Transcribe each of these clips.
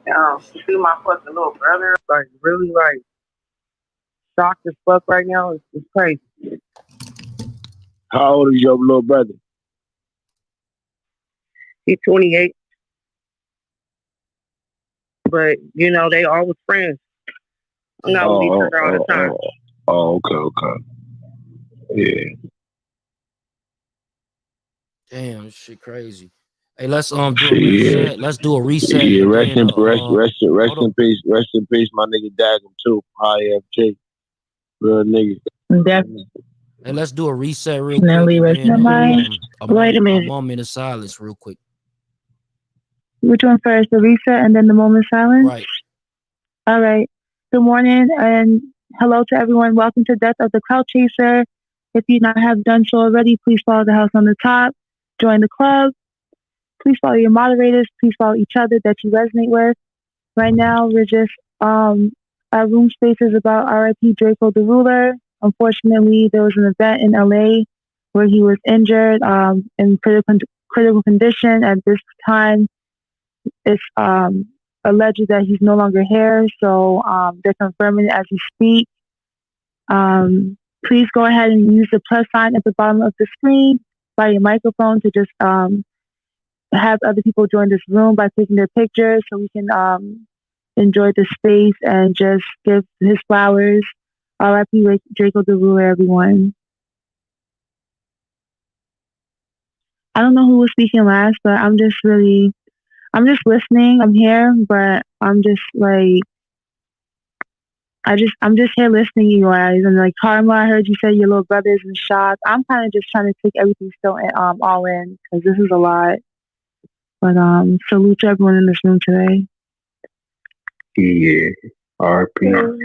To see my fucking little brother, like, really, like, shocked as fuck right now. It's crazy. How old is your little brother? He's 28, but, you know, they always friends. I'm Yeah. not with each Oh, other all the time. okay, okay. Yeah. Damn, this shit crazy. Hey, let's do a Yeah. reset. Let's do a reset Yeah, and rest then in rest hold on. in peace, my nigga Daggum too. IFJ, real nigga. Definitely Hey, let's do a reset real quick and rest then in mind. Wait a a minute. moment of silence real quick. Which one first? The reset and then the moment of silence? Right. All right. Good morning and hello to everyone. Welcome to Death of the Crowd Chaser. If you not have done so already, please follow the house on the top. Join the club. Please follow your moderators. Please follow each other that you resonate with. Right now, we're just our room space is about R.I.P. Draco the Ruler. Unfortunately, there was an event in LA where he was injured in critical condition. At this time, it's alleged that he's no longer here, so they're confirming it as we speak. Please go ahead and use the plus sign at the bottom of the screen by your microphone to just have other people join this room by taking their pictures so we can enjoy the space and just give his flowers. R.I.P. Draco the Ruler, everyone. I don't know who was speaking last, but I'm just listening. I'm here, but I'm just like, I'm just here listening to you guys. And like Karma, I heard you say your little brother's in shock. I'm kind of just trying to take everything still all in because this is a lot. But salute to everyone in this room today. Yeah. RP.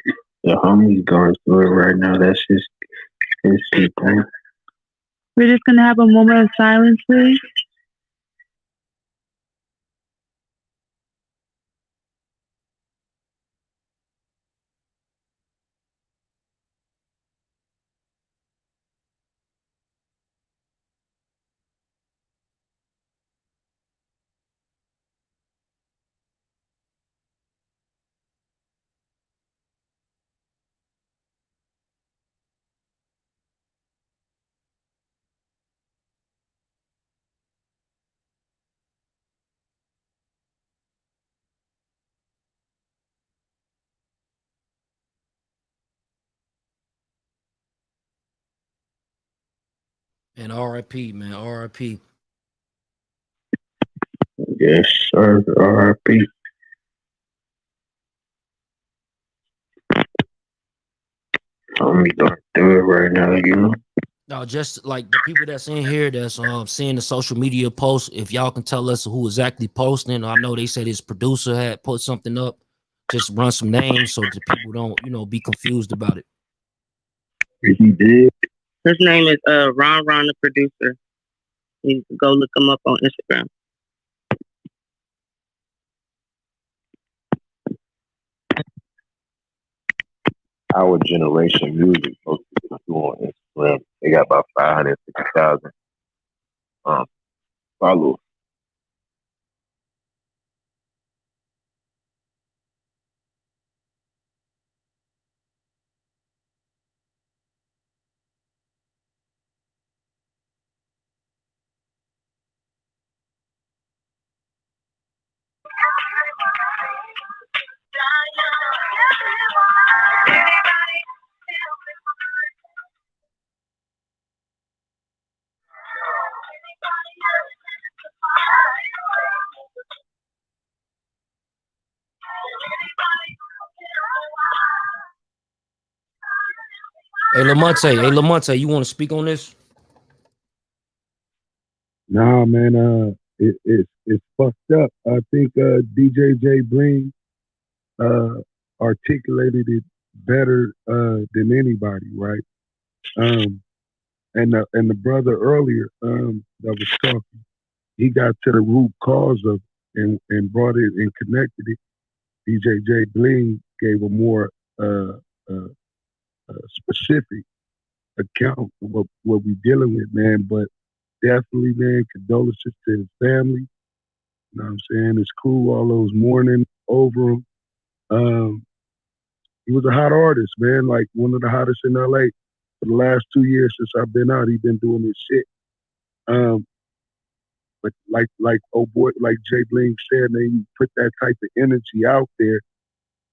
The homie's going through it right now. That's his shit, man. We're just gonna have a moment of silence, please. And RIP, man. RIP. Yes, sir. RP. Homie going through it right now, you know. Now, just like the people that's in here that's seeing the social media posts, if y'all can tell us who exactly posting. I know they said his producer had put something up. Just run some names so the people don't, be confused about it. He did. His name is Ron, the producer. You can go look him up on Instagram. Our generation music posted on Instagram. They got about 550,000 followers. Hey Lamonte, you want to speak on this? Nah, man, it's fucked up. I think DJ Bling articulated it better than anybody, right? And the brother earlier that was talking, he got to the root cause of it and brought it and connected it. DJ Bling gave a more specific account of what we dealing with, man. But definitely, man, condolences to his family. You know what I'm saying? It's cool, all those mourning, over him. He was a hot artist, man. Like one of the hottest in LA for the last 2 years since I've been out. He's been doing his shit. But like old boy, like Jay Bling said, man, you put that type of energy out there.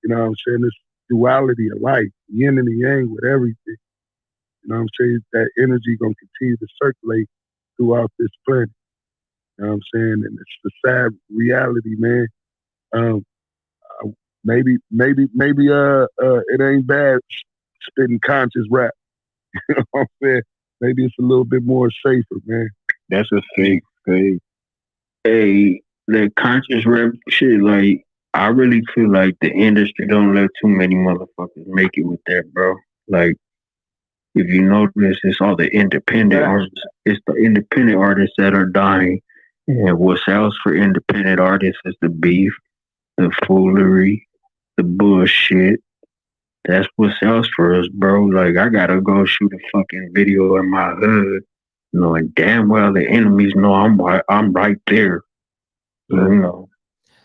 You know what I'm saying? This duality of life, yin and the yang with everything. You know what I'm saying? That energy gonna continue to circulate throughout this planet. You know what I'm saying? And it's the sad reality, man. Maybe it ain't bad spitting conscious rap. You know what I'm saying? Maybe it's a little bit more safer, man. That's a fake. Hey, that conscious rap shit, like, I really feel like the industry don't let too many motherfuckers make it with that, bro. Like, if you notice, it's all the independent artists. It's the independent artists that are dying. And what sells for independent artists is the beef, the foolery, the bullshit. That's what sells for us, bro. Like, I gotta go shoot a fucking video in my hood, knowing damn well the enemies know I'm right there, you know.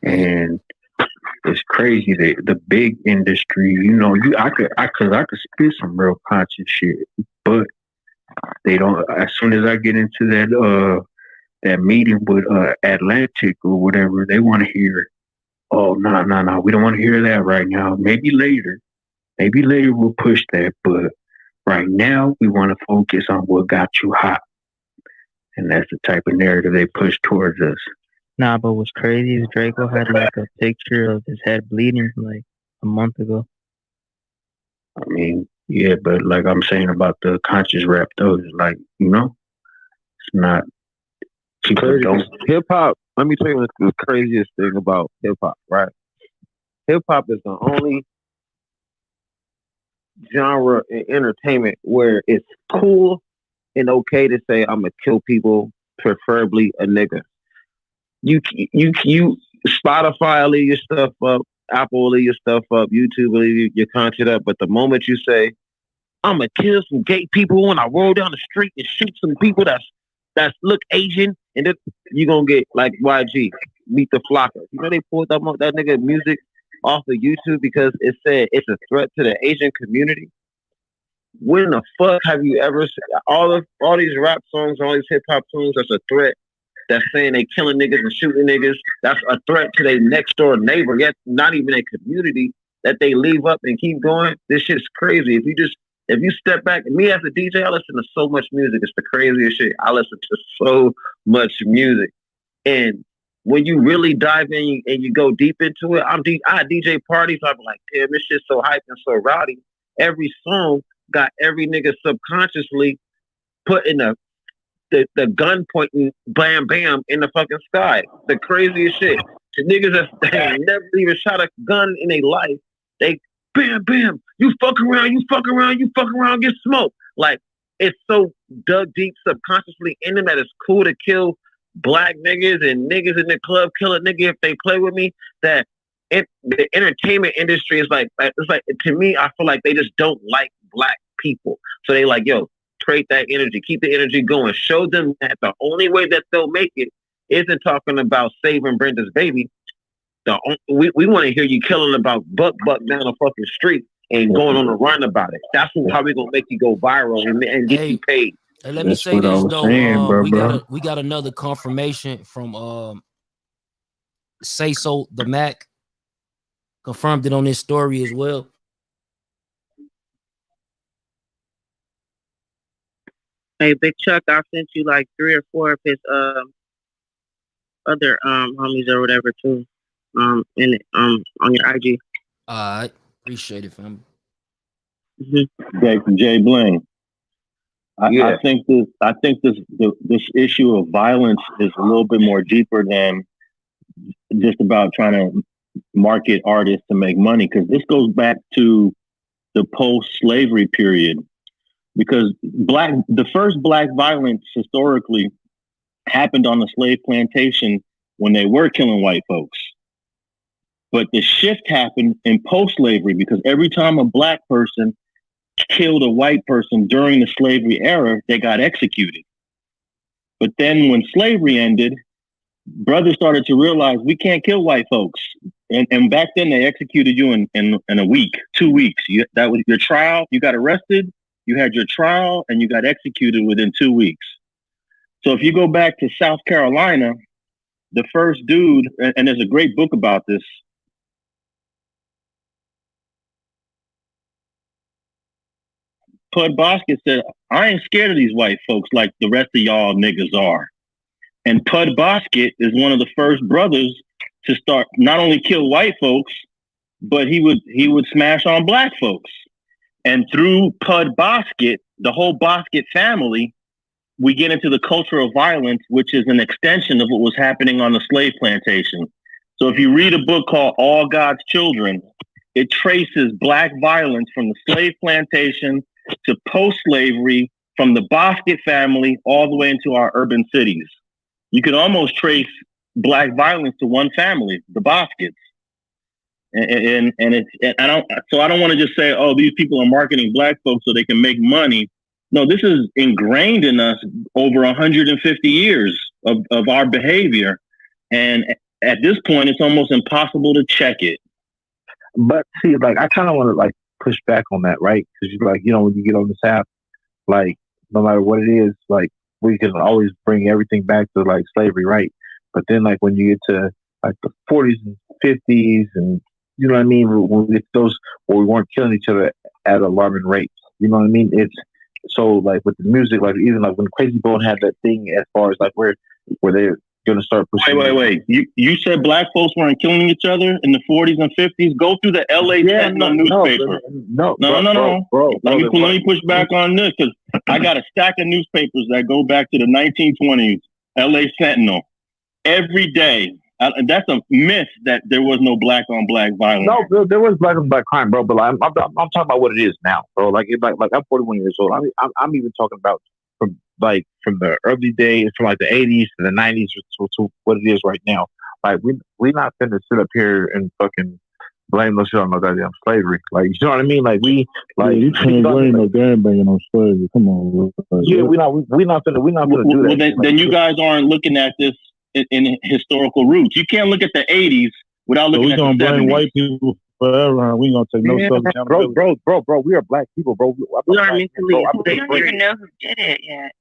And it's crazy that the big industry, you know, I could spit some real conscious shit, but they don't. As soon as I get into that meeting with Atlantic or whatever, they want to hear, oh no, we don't want to hear that right now. Maybe later we'll push that, but right now we want to focus on what got you hot, and that's the type of narrative they push towards us. Nah, but what's crazy is Drakeo had like a picture of his head bleeding like a month ago. I mean, yeah, but like I'm saying about the conscious rap though, it's like, you know, it's not. Hip hop. Let me tell you what's the craziest thing about hip hop, right? Hip hop is the only genre in entertainment where it's cool and okay to say I'm gonna kill people, preferably a nigga. You Spotify will leave your stuff up, Apple will leave your stuff up, YouTube will leave your content up, but the moment you say I'm gonna kill some gay people when I roll down the street and shoot some people that's look Asian, and then you gonna get like YG, Meet the Flocker. You know they pulled that nigga music off of YouTube because it said it's a threat to the Asian community. When the fuck have you ever seen all these rap songs, all these hip hop songs that's a threat? That's saying they killing niggas and shooting niggas. That's a threat to their next door neighbor, yet not even a community that they leave up and keep going. This shit's crazy. If you step back, me as a DJ, I listen to so much music. It's the craziest shit. I listen to so much music. And when you really dive in and you go deep into it, I DJ parties. I'm like, damn, this shit's so hype and so rowdy. Every song got every nigga subconsciously put in the gun pointing bam bam in the fucking sky. The craziest shit. The niggas that never even shot a gun in their life, they bam bam, you fuck around, get smoked. Like, it's so dug deep subconsciously in them that it's cool to kill black niggas and niggas in the club kill a nigga if they play with me. That the entertainment industry is like, it's like, to me, I feel like they just don't like black people. So they like, yo, create that energy, keep the energy going, show them that the only way that they'll make it isn't talking about saving Brenda's baby. We want to hear you killing about buck down a fucking street and going on a run about it. That's how we gonna make you go viral and get you paid. Hey, let me say this though. We got another confirmation from Say So the Mac. Confirmed it on this story as well. Hey, Big Chuck, I sent you like 3 or 4 of his other homies or whatever too. On your IG. Alright, appreciate it, fam. Jay Bling. I think this issue of violence is a little bit more deeper than just about trying to market artists to make money, because this goes back to the post-slavery period. Because the first black violence historically happened on the slave plantation when they were killing white folks. But the shift happened in post-slavery, because every time a black person killed a white person during the slavery era, they got executed. But then when slavery ended, brothers started to realize we can't kill white folks. And back then they executed you in a week, 2 weeks. That was your trial. You got arrested, you had your trial, and you got executed within 2 weeks. So if you go back to South Carolina, the first dude, and there's a great book about this. Pud Boskett said, I ain't scared of these white folks like the rest of y'all niggas are. And Pud Boskett is one of the first brothers to start not only kill white folks, but he would smash on black folks. And through Pud Boskett, the whole Boskett family, we get into the culture of violence, which is an extension of what was happening on the slave plantation. So if you read a book called All God's Children, it traces black violence from the slave plantation to post-slavery, from the Boskett family all the way into our urban cities. You could almost trace black violence to one family, the Bosketts. And I don't want to just say, oh, these people are marketing black folks so they can make money. No, this is ingrained in us over 150 years of our behavior. And at this point, it's almost impossible to check it. But see, like, I kind of want to like push back on that, right? Because you're like, you know, when you get on this app, like, no matter what it is, like, we can always bring everything back to like slavery, right? But then, like, when you get to like the 40s and 50s, and you know what I mean, when we get those where we weren't killing each other at alarming rates, you know what I mean? It's so like with the music, like even like when Crazy Bone had that thing as far as like where they're gonna start pushing. Wait. You said black folks weren't killing each other in the 40s and 50s? Go through the LA Sentinel newspaper. No. Bro, let me push back on this, because I got a stack of newspapers that go back to the 1920s. LA Sentinel. Every day. That's a myth that there was no black on black violence. No, there was black on black crime, bro. But like, I'm talking about what it is now, bro. Like I'm 41 years old. I'm even talking about from the early days, from like the 80s to the 90s to what it is right now. Like we not finna sit up here and fucking blame no shit on no goddamn slavery. Like, you know what I mean? Like you can't blame no gangbanging on slavery. Come on. Yeah, we not finna do that. Then you guys aren't looking at this in historical roots. You can't look at the 80s without looking at the 70s. We gonna blame white people forever, and we gonna take no accountability. Bro, we are black people, bro. We are mentally. They don't even know who did it yet.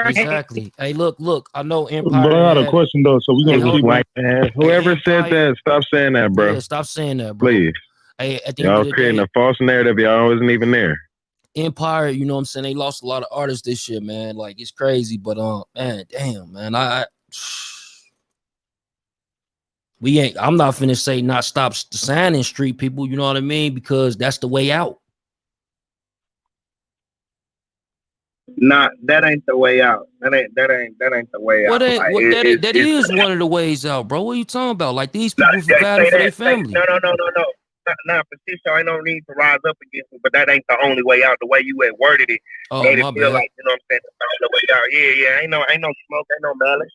Exactly. Hey, look. I know Empire. Bro, I got a question though. So we gonna keep white ass. Whoever said that, stop saying that, bro. Yeah, stop saying that, bro. Please. Hey, at the y'all end of the creating day, a false narrative. Y'all wasn't even there. Empire, you know what I'm saying? They lost a lot of artists this year, man. Like, it's crazy, but man, damn, man. I'm not finna say not stop signing street people, you know what I mean? Because that's the way out. Nah, that ain't the way out. That ain't the way out. That is one of the ways out, bro. What are you talking about? Like, these people providing for their family. No. Nah, Patricia, I don't need to rise up against it, but that ain't the only way out. The way you had worded it, made it feel like, you know what I'm saying, that's the way out. Yeah, ain't no smoke, ain't no malice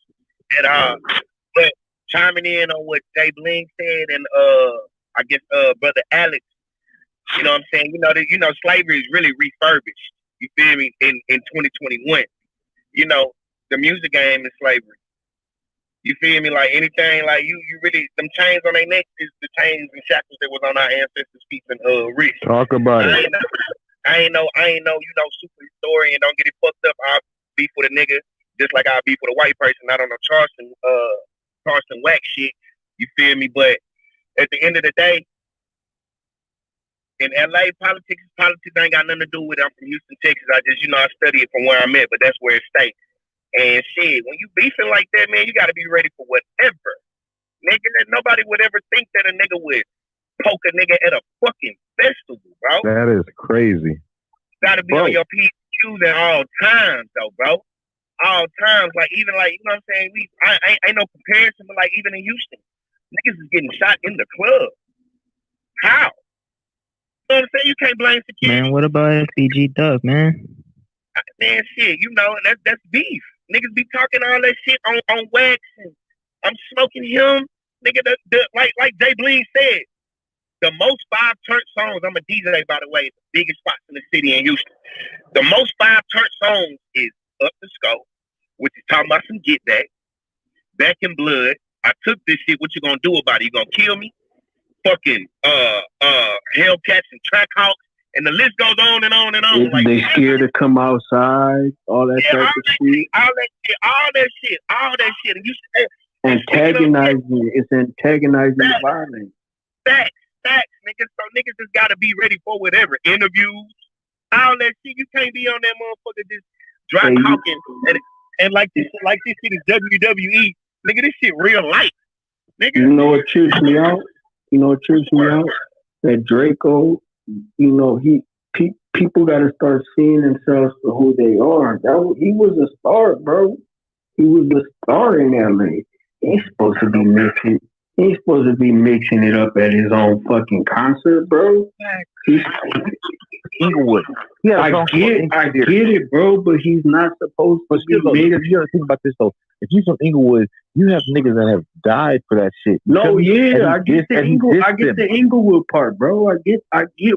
at all. But chiming in on what Jay Bling said, and I guess brother Alex, you know what I'm saying, you know, slavery is really refurbished. You feel me? In 2021, you know, the music game is slavery. You feel me? Like anything, like you really, them chains on their neck is the chains and shackles that was on our ancestors' feet and wrists. Talk about it. I ain't no, super historian. Don't get it fucked up. I'll beef with a nigga just like I'll beef with a white person. Not on no Charleston whack shit. You feel me? But at the end of the day, in LA, politics ain't got nothing to do with it. I'm from Houston, Texas. I just, I study it from where I'm at, but that's where it stays. And shit, when you beefing like that, man, you got to be ready for whatever. Nigga, nobody would ever think that a nigga would poke a nigga at a fucking festival, bro. That is crazy. Got to be on your PQs at all times, though, bro. All times. Like, even like, you know what I'm saying? I ain't no comparison, but like, even in Houston, niggas is getting shot in the club. How? You know what I'm saying? You can't blame security. Man, what about FBG Duck, man? Man, shit, that's beef. Niggas be talking all that shit on wax, and I'm smoking him. Nigga, like Jay Bling said, the most 5 turnt songs, I'm a DJ, by the way, the biggest spots in the city in Houston. The most 5 turnt songs is Up the Scope, which is talking about some Get Back in Blood, I took this shit. What you gonna do about it? You gonna kill me? Fucking Hellcats and Trackhawks, and the list goes on and on and on. If they scared to come outside, all that type of shit. All that shit. And you antagonizing. It's antagonizing violence. Facts, niggas. So niggas just gotta be ready for whatever. Interviews, all that shit. You can't be on that motherfucker just dry talking and like this shit is WWE. Nigga, this shit real life. Nigga. You know what trips me out? That Drakeo, people got to start seeing themselves for who they are. He was a star, bro. He was a star in LA. He ain't supposed to be mixing. He ain't supposed to be mixing it up at his own fucking concert, bro. Inglewood. Yeah, I get it, bro, but he's not supposed to be mixing. You gotta think about this though. If you from Inglewood, you have niggas that have died for that shit. No, yeah, I get the Inglewood part, bro. I get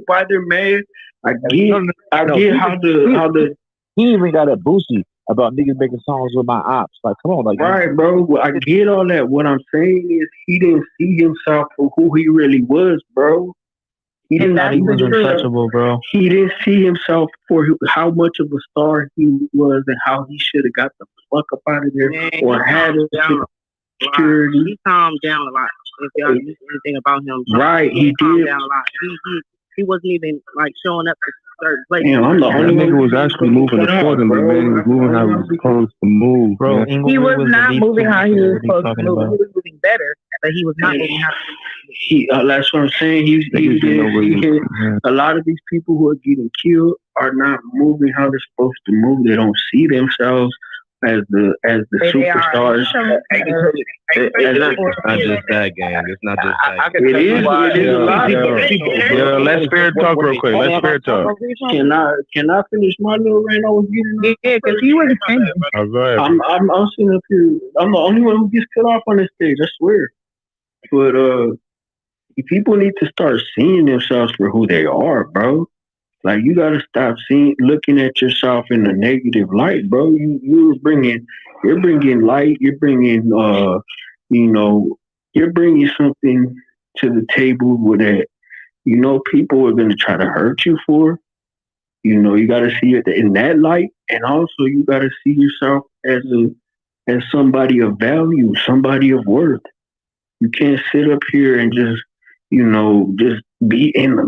why they're mad. I get how the he even got a Boosie about niggas making songs with my ops. Like, come on, like right, bro. I get all that. What I'm saying is he didn't see himself for who he really was, bro. He was untouchable, bro. He didn't see himself for how much of a star he was and how he should have got the fuck up out of there or had a security. He calmed down a lot. If y'all knew anything about him, right? He calmed did. down a lot. He wasn't even like showing up to certain places. Damn, I'm the only nigga was actually moving accordingly, man. He was moving how he was supposed to move, bro. He was not moving how he was supposed to move. He was moving better, but he was not moving how. That's what I'm saying. A lot of these people who are getting killed are not moving how they're supposed to move. They don't see themselves as the superstars. It's not just that, gang. It's not just that. It is a lot of people. Yeah, let's fair talk real quick. Let's fair talk. Can I finish my little rant I was getting? Yeah, because he wasn't finished. Oh, go ahead. I'm sitting up here. I'm the only one who gets cut off on this stage. I swear. But people need to start seeing themselves for who they are, bro. Like, you gotta stop looking at yourself in a negative light, bro. You're bringing light. You're bringing, you're bringing something to the table that, people are gonna try to hurt you for. You gotta see it in that light, and also you gotta see yourself as somebody of value, somebody of worth. You can't sit up here and just be in the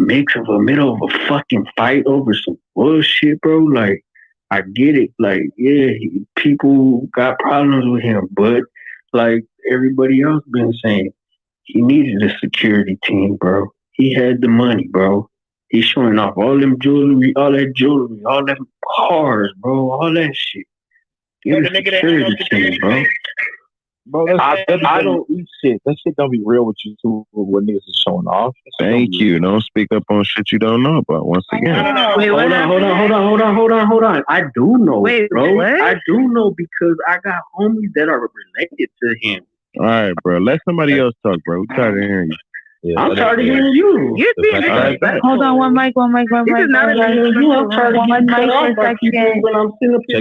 middle of a fucking fight over some bullshit, bro. Like, I get it. Like, yeah, people got problems with him, but like everybody else been saying, he needed a security team, bro. He had the money, bro. He's showing off all that jewelry, all them cars, bro, all that shit. Get a security team, bro. Bro, I don't eat shit. That shit don't be real with you too. What niggas is showing off. Thank you. Don't speak up on shit you don't know about. Once again, hold on. I do know, bro. What? I do know because I got homies that are related to him. All right, bro. Let somebody else talk, bro. We tired of hearing you. Yeah, I'm tired of hearing you. Hold on, one mic. This is not about you. I'm tired of one mic for a second. When I'm sitting up here,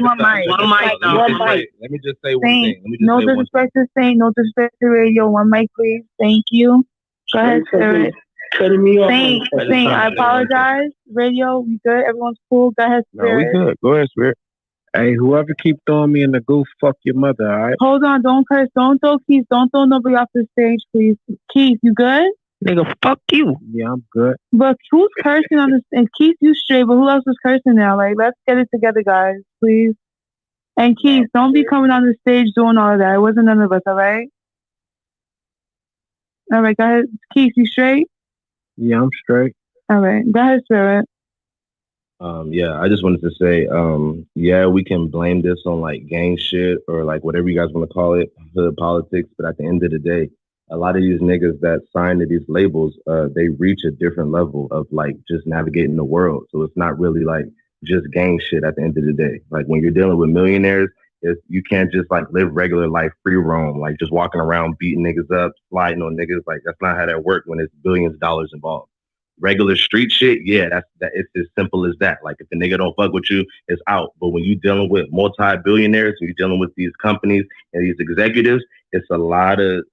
one mic. Let me just say one thing. No disrespect to Saint. No disrespect to Radio. One mic, please. Thank you. Go ahead, Spirit. Cutting me off. Saint, I apologize. Radio, we good? Everyone's cool? Go ahead, Spirit. No, we good. Go ahead, Spirit. Hey, whoever keep throwing me in the goof, fuck your mother, all right? Hold on, don't curse. Don't throw Keith. Don't throw nobody off the stage, please. Keith, you good? Nigga, fuck you. Yeah, I'm good. But who's cursing on this? And Keith, you straight, but who else is cursing now? Like, let's get it together, guys, please. And Keith, don't be coming on the stage doing all of that. It wasn't none of us, all right? All right, go ahead. Keith, you straight? Yeah, I'm straight. All right, go ahead, Spirit. Yeah, I just wanted to say, yeah, we can blame this on like gang shit or like whatever you guys want to call it, hood politics. But at the end of the day, a lot of these niggas that sign to these labels, they reach a different level of like just navigating the world. So it's not really like just gang shit at the end of the day. Like when you're dealing with millionaires, you can't just like live regular life, free roam, like just walking around beating niggas up, sliding on niggas. Like that's not how that works when it's billions of dollars involved. regular street shit, yeah, that it's as simple as that. Like if the nigga don't fuck with you, it's out. But when you dealing with multi-billionaires, when you're dealing with these companies and these executives, it's a lot of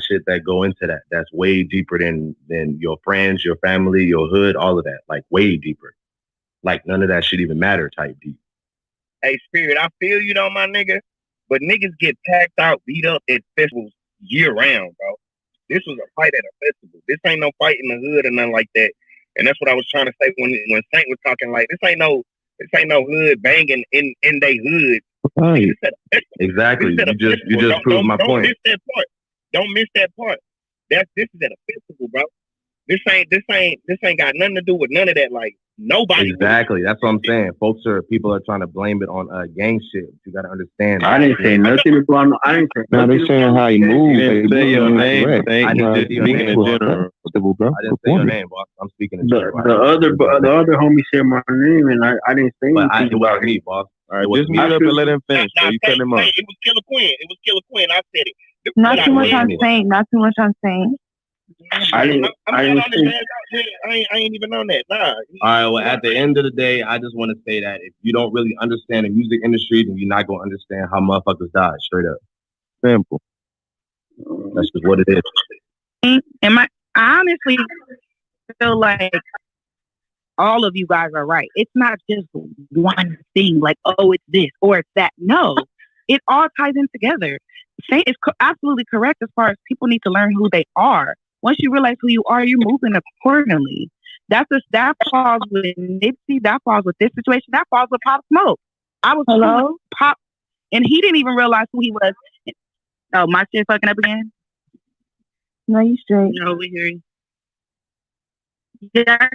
shit that go into that. That's way deeper than your friends, your family, your hood, all of that. Like way deeper. Like none of that shit even matter type deep. Hey, Spirit, I feel you though, my nigga. But niggas get packed out, beat up at festivals year round, bro. This was a fight at a festival. This ain't no fight in the hood or nothing like that. And that's what I was trying to say when Saint was talking. Like this ain't no hood banging in they hood. Right. Exactly. You just proved my point. Don't miss that part. Don't miss that part. This is at a festival, bro. This ain't got nothing to do with none of that. Like nobody. Exactly. That's what I'm saying. People are trying to blame it on gang shit. You got to understand. I didn't say nothing about. I didn't say No, they saying how he moved. You didn't say your name. I didn't say your name in general. Bro. I didn't say your name, boss. I'm speaking in general. The other homie said my name, and I didn't say anything about me, boss. All right, just mute up and let him finish. So you cut him off. It was Killer Queen. I said it. Not too much on Saint. Not too much on Saint. I ain't even on that. Nah. All right. Well, at the end of the day, I just want to say that if you don't really understand the music industry, then you're not gonna understand how motherfuckers die. Straight up. Simple. That's just what it is. And I honestly feel like all of you guys are right. It's not just one thing. Like, oh, it's this or it's that. No, it all ties in together. Saint is absolutely correct as far as people need to learn who they are. Once you realize who you are, you're moving accordingly. That falls with Nipsey. That falls with this situation. That falls with Pop Smoke. I was cool with Pop, and he didn't even realize who he was. Oh, my shit fucking up again? No, you straight. No, we hear you. Yeah.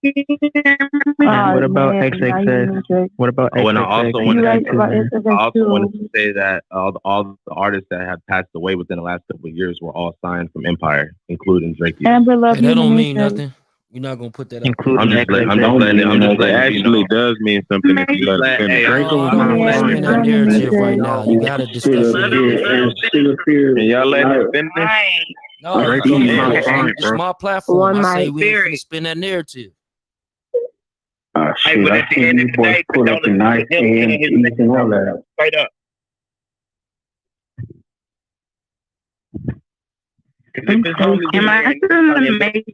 What about XXX? What about XXX? And I also wanted to say that all the artists that have passed away within the last couple of years were all signed from Empire, including Drakeo. That don't mean nothing. You're not gonna put that up. I'm just letting it actually does mean something if you let it finish. I'm that narrative right now. You gotta discuss it. Can y'all let him finish? No, it's my platform. I say we ain't finna spin that narrative. Shit, I see you boys pull up the knife and all that. Straight up. Am I still in the matrix?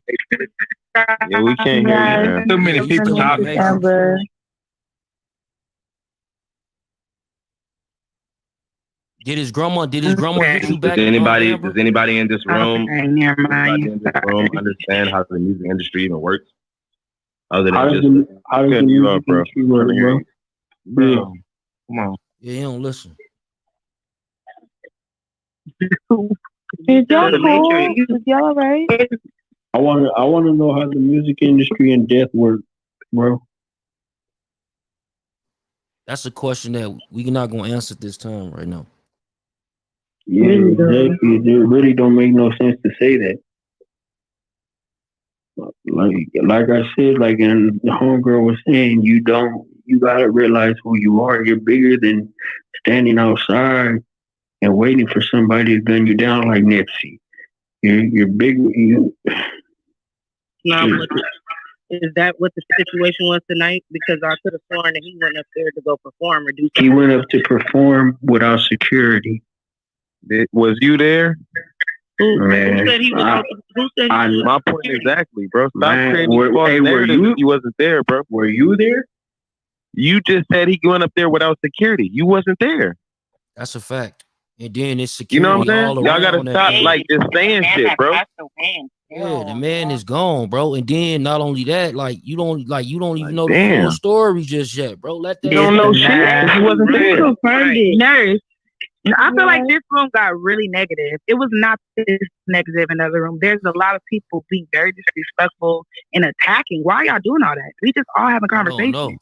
Yeah, we can't hear you. Too many people talking. Did his grandma hit you back? Does anybody in this room understand how the music industry even works? Other than how does the music industry work, bro? Come on. Yeah, you don't listen. Is y'all cool? Is y'all all right? I want to know how the music industry and death work, bro. That's a question that we're not gonna answer this time right now. Yeah, exactly. It really don't make no sense to say that. Like I said, like in the homegirl was saying, you gotta realize who you are. You're bigger than standing outside and waiting for somebody to gun you down like Nipsey. You're big. Is that what the situation was tonight? Because I could have sworn that he went up there to go perform or do something. He went up to perform without security. Was you there? Who said he was? My point exactly, bro. Stop creating false narrative. You wasn't there, bro. Were you there? You just said he went up there without security. You wasn't there. That's a fact. And then it's security. You know what I'm saying? All y'all gotta stop like just saying shit, bro. Yeah, the man is gone, bro. And then not only that, you don't even know the full story just yet, bro. Let that. You don't know shit. He wasn't there. Confirmed it. Nurse. I feel like this room got really negative. It was not this negative in the other room. There's a lot of people being very disrespectful and attacking. Why are y'all doing all that? We just all having a conversation. No.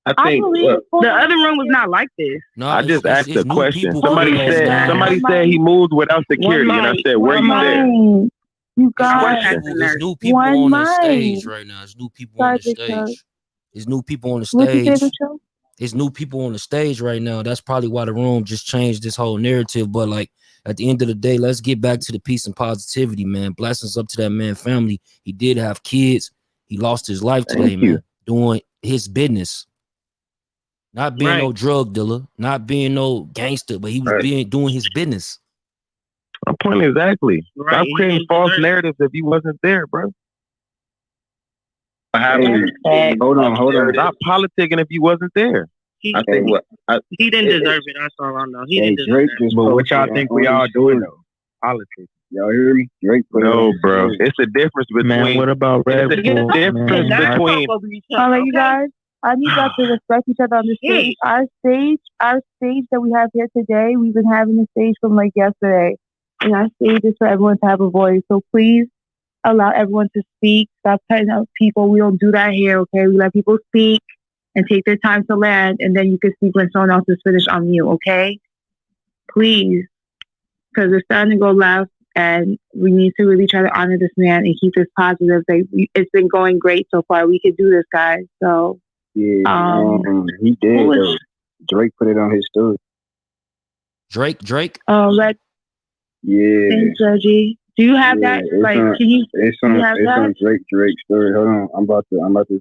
I think the other room was not like this. No, I just asked a question. Somebody said he moved without security, and I said, "Where you there?" You guys, there's new people on the stage right now. There's new people on the stage. There's new people on the stage. There's new people on the stage right now. That's probably why the room just changed this whole narrative. But like at the end of the day, let's get back to the peace and positivity, man. Blessings up to that man family. He did have kids. He lost his life today, man, doing his business. Not being no drug dealer, not being no gangster, but he was doing his business. My point exactly. Stop creating false narratives if he wasn't there, bro. Hold on. Stop politicking if he wasn't there. I think he didn't deserve it. That's all I know. He didn't deserve it. But what y'all think we all doing though? Politics. Y'all hear me? Drake. No, bro. It's a difference between. Man, what about Red Bull? Difference between. All right, you guys. I need y'all to respect each other on the stage. Our stage that we have here today, we've been having the stage from like yesterday. And our stage is for everyone to have a voice. So please allow everyone to speak. Stop cutting out people. We don't do that here, okay? We let people speak and take their time to land, and then you can speak when someone else is finished on you, okay? Please. Because it's starting to go left, and we need to really try to honor this man and keep this positive. It's been going great so far. We could do this, guys. So. Yeah, he did. Drake put it on his story. Drake. Yeah. Thanks, Reggie. Do you have that? Like, can you? It's on Drake story. Hold on, I'm about to see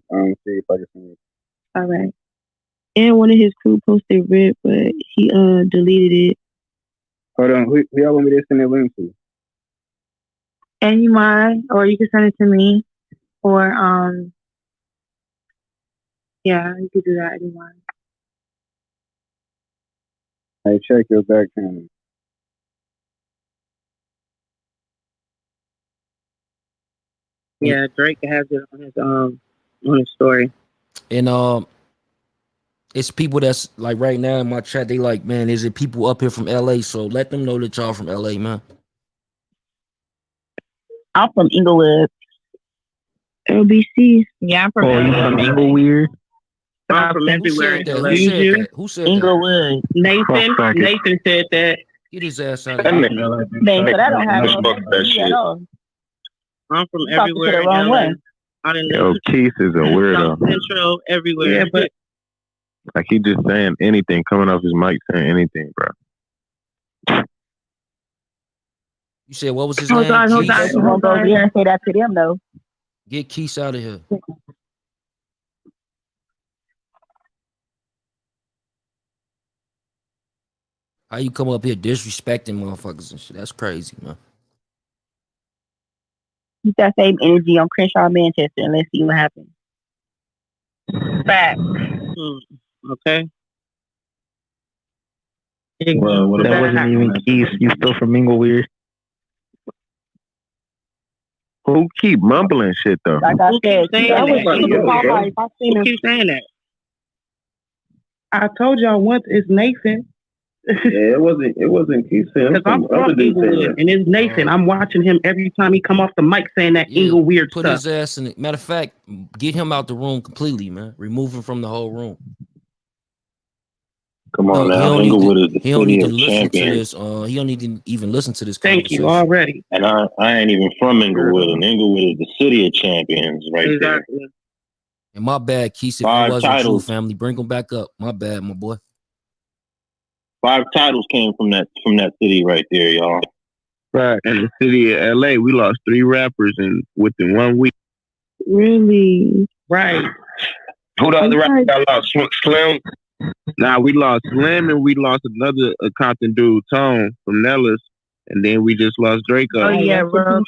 if I can find it. All right. And one of his crew posted Rip, but he deleted it. Hold on, who y'all want me to send that link to? Any mine, or you can send it to me, or yeah, you could do that anyone. Hey, check your back channel. Yeah, Drake has it on his story. And it's people that's like right now in my chat, they like, man, is it people up here from LA? So let them know that y'all from LA, man. I'm from Inglewood. LBC. Yeah, I'm from you from Inglewood? I'm from everywhere. Who said Inglewood. that? Nathan said that. Get his ass out of here. Dang, so that don't have that shit. at all. I'm from everywhere in LA. Yo, Keith is a weirdo. Central, everywhere. Yeah, but like he just saying anything, coming off his mic saying anything, bro. You said what was his name? Hold on. You won't go over here and say that to them though. Get Keith out of here. How you come up here disrespecting motherfuckers and shit? That's crazy, man. Keep that same energy on Crenshaw, Manchester, and let's see what happens. Fact. Okay. Well, that wasn't even Keith. You still from Inglewood? Who keep mumbling shit though? Like I said, who keep saying that? I told y'all once it's Nathan. Yeah, it wasn't Keith saying. Because I'm from Inglewood, and it's Nathan. I'm watching him every time he come off the mic saying that Inglewood stuff. Put his ass in it. Matter of fact, get him out the room completely, man. Remove him from the whole room. Come on now, Inglewood is the city of champions. He don't need to even listen to this. Thank you already. And I ain't even from Inglewood, and Inglewood is the city of champions, right there. And my bad, Keith. If it wasn't true, family, bring him back up. My bad, my boy. 5 titles came from that city right there, y'all. Right, in the city of LA, we lost 3 rappers within 1 week. Really? Right. Who the other rapper got lost? Slim? Nah, we lost Slim and we lost another Compton dude, Tone, from Nellis. And then we just lost Drakeo. Oh yeah, bro.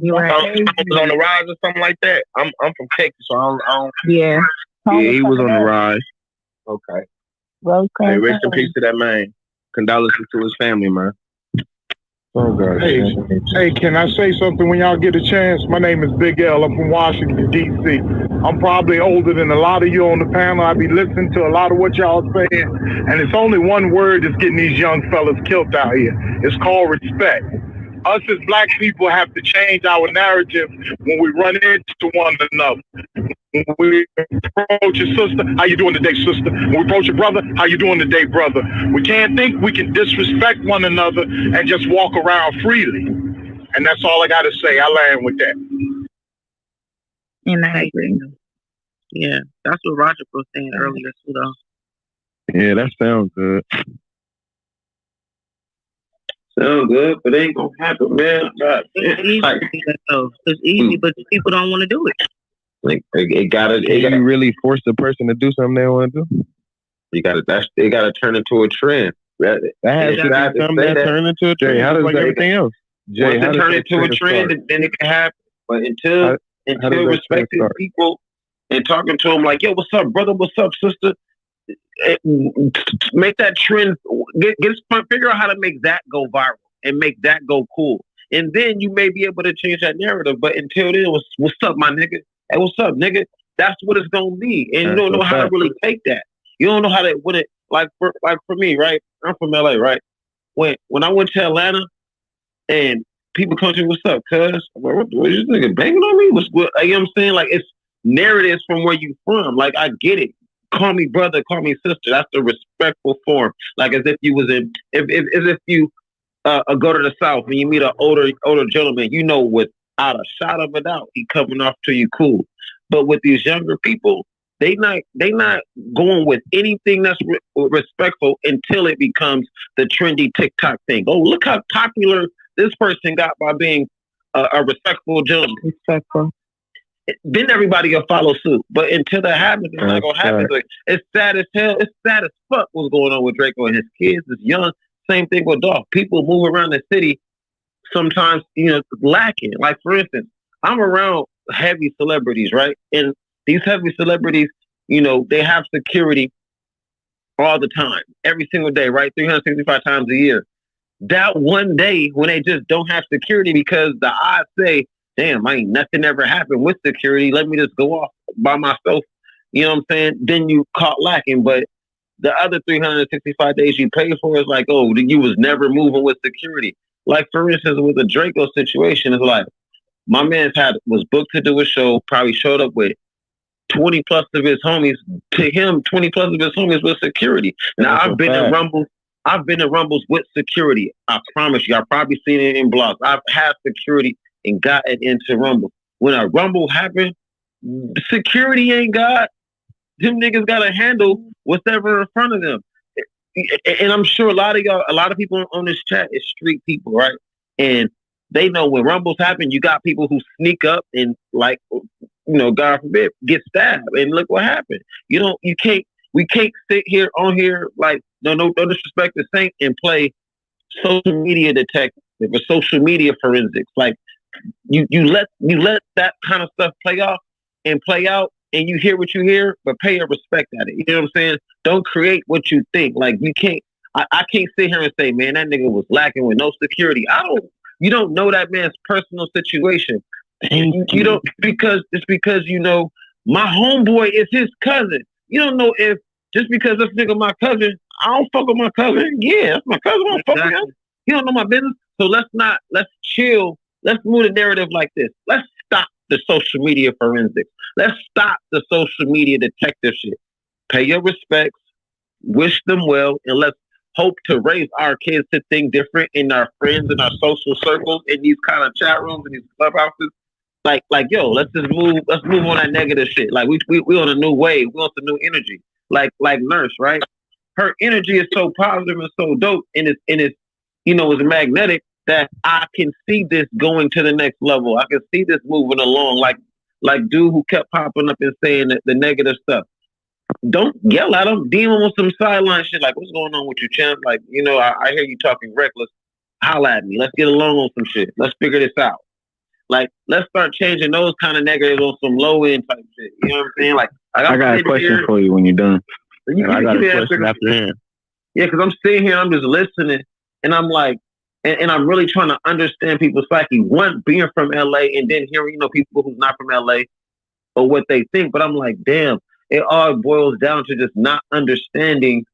You're right. Was on the rise or something like that. I'm from Texas, so I don't. Yeah. Yeah, he was on the rise. Okay. Well, hey, rest in peace to that man. Condolences to his family, man. Oh God. Hey, can I say something when y'all get a chance? My name is Big L. I'm from Washington, D.C. I'm probably older than a lot of you on the panel. I be listening to a lot of what y'all saying, and it's only one word that's getting these young fellas killed out here. It's called respect. Us as black people have to change our narrative when we run into one another. When we approach your sister, how you doing today, sister? When we approach your brother, how you doing today, brother? We can't think we can disrespect one another and just walk around freely. And that's all I got to say. I land with that. And I agree. Yeah, that's what Roger was saying earlier too, though. Yeah, that sounds good. Sound good, but it ain't gonna happen, man. It's easy, though. It's easy, but people don't want to do it. Like it gotta. Can you really force the person to do something they want to do? You gotta. They gotta turn into a trend. That has to become that turn into a trend. How does like everything else? Jay, once it turn into a trend, then it can happen. But until respecting people and talking to them like, yo, what's up, brother? What's up, sister? Make that trend. Figure out how to make that go viral and make that go cool. And then you may be able to change that narrative. But until then, what's up, my nigga? Hey, what's up, nigga? That's what it's gonna be. And you don't know how to really take that. You don't know how to for me, right? I'm from LA, right? When I went to Atlanta and people come to me, what's up, cuz? What is this nigga banging on me? You know what I'm saying? Like, it's narratives from where you from. Like, I get it. Call me brother, call me sister. That's the respectful form. Like, as if you was in, if you go to the South and you meet an older gentleman, you know, without a shot of a doubt, he coming off to you cool. But with these younger people, they not going with anything that's respectful until it becomes the trendy TikTok thing. Oh, look how popular this person got by being a respectful gentleman. Respectful. Then everybody will follow suit. But until that happens, it's not gonna happen. Like, it's sad as hell. It's sad as fuck what's going on with Drakeo and his kids. It's young. Same thing with Dolph. People move around the city sometimes, lacking. Like, for instance, I'm around heavy celebrities, right? And these heavy celebrities, they have security all the time, every single day, right? 365 times a year. That one day when they just don't have security because the odds say, damn, nothing ever happened with security. Let me just go off by myself. You know what I'm saying? Then you caught lacking. But the other 365 days you pay for is like, oh, you was never moving with security. Like, for instance, with the Drakeo situation, it's like, my man was booked to do a show, probably showed up with 20 plus of his homies. To him, 20 plus of his homies with security. Now, I've been in Rumbles with security. I promise you. I've probably seen it in blogs. I've had security and gotten into Rumble. When a Rumble happened, security ain't got. Them niggas got to handle whatever in front of them. And I'm sure a lot of people on this chat is street people, right? And they know when Rumbles happen, you got people who sneak up and, like, God forbid, get stabbed. And look what happened. We can't sit here on here, like, no disrespect to Saint, and play social media detective or social media forensics. Like, you let that kind of stuff play out, and you hear what you hear, but pay your respect at it. You know what I'm saying? Don't create what you think. Like, you can't. I can't sit here and say, man, that nigga was lacking with no security. You don't know that man's personal situation. You don't because my homeboy is his cousin. You don't know if just because this nigga my cousin, I don't fuck with my cousin. Yeah, that's my cousin. I don't fuck with him. He don't know my business. So let's chill. Let's move the narrative like this. Let's stop the social media forensics. Let's stop the social media detective shit. Pay your respects, wish them well, and let's hope to raise our kids to think different in our friends and our social circles, in these kind of chat rooms and these clubhouses. Like, yo, let's move on that negative shit. Like, we on a new wave. We want some new energy. Like Nurse, right? Her energy is so positive and so dope, and it's magnetic, that I can see this going to the next level. I can see this moving along. Like dude who kept popping up and saying the negative stuff. Don't yell at him. Deal him with some sideline shit. Like, what's going on with you, champ? Like, I hear you talking reckless. Holla at me. Let's get along on some shit. Let's figure this out. Like, let's start changing those kind of negatives on some low end type shit. You know what I'm saying? Like, I got a question for you when you're done. I got a question after him. Yeah, because I'm sitting here, I'm just listening, and I'm like, and I'm really trying to understand people's psyche. One, being from LA, and then hearing, people who's not from LA or what they think. But I'm like, damn, it all boils down to just not understanding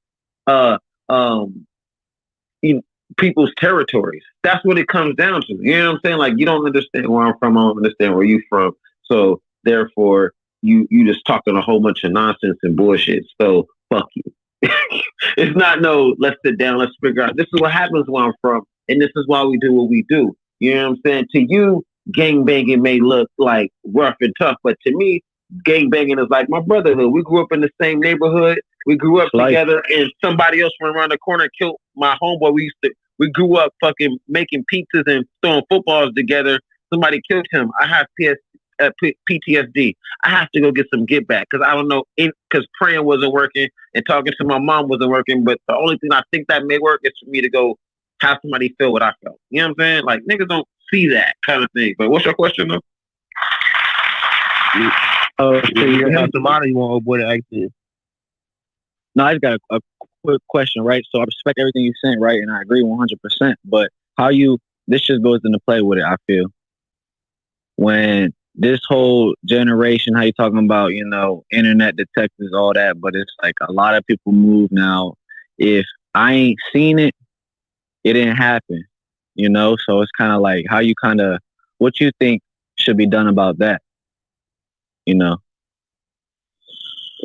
people's territories. That's what it comes down to. You know what I'm saying? Like, you don't understand where I'm from, I don't understand where you're from. So therefore, you just talking a whole bunch of nonsense and bullshit. So fuck you. It's not let's sit down, let's figure out. This is what happens where I'm from, and this is why we do what we do. You know what I'm saying? To you, gangbanging may look like rough and tough, but to me, gangbanging is like my brotherhood. We grew up in the same neighborhood. We grew up together, and somebody else went around the corner and killed my homeboy. We grew up fucking making pizzas and throwing footballs together. Somebody killed him. I have PTSD. I have to go get some get back because I don't know, because praying wasn't working and talking to my mom wasn't working. But the only thing I think that may work is for me to go have somebody feel what I felt. You know what I'm saying? Like, niggas don't see that kind of thing. But what's your question, though? So you have some honor you want old boy to ask you. No, I just got a quick question, right? So I respect everything you're saying, right? And I agree 100%. But this just goes into play with it, I feel. When this whole generation, how you talking about, you know, internet detectives, all that, but it's like a lot of people move now. If I ain't seen it, it didn't happen, you know? So it's kind of like what you think should be done about that, you know?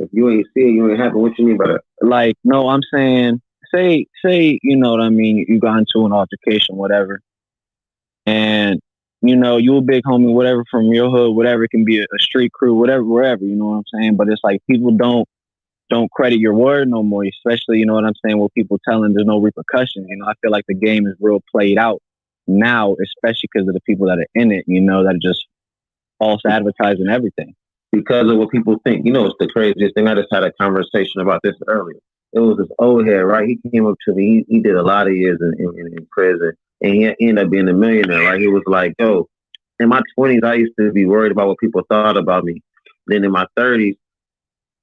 If you ain't see it, you ain't happen. What you mean by that? Like, no, I'm saying, say, you know what I mean? You got into an altercation, whatever. And, you know, you a big homie, whatever, from your hood, whatever, it can be a street crew, whatever, wherever, you know what I'm saying? But it's like people don't credit your word no more, especially, you know what I'm saying, with people telling there's no repercussions. You know, I feel like the game is real played out now, especially because of the people that are in it, you know, that are just false advertising everything. Because of what people think. You know, it's the craziest thing. I just had a conversation about this earlier. It was this old head, right? He came up to me. He did a lot of years in prison, and he ended up being a millionaire, right? He was like, yo, in my 20s, I used to be worried about what people thought about me. Then in my 30s,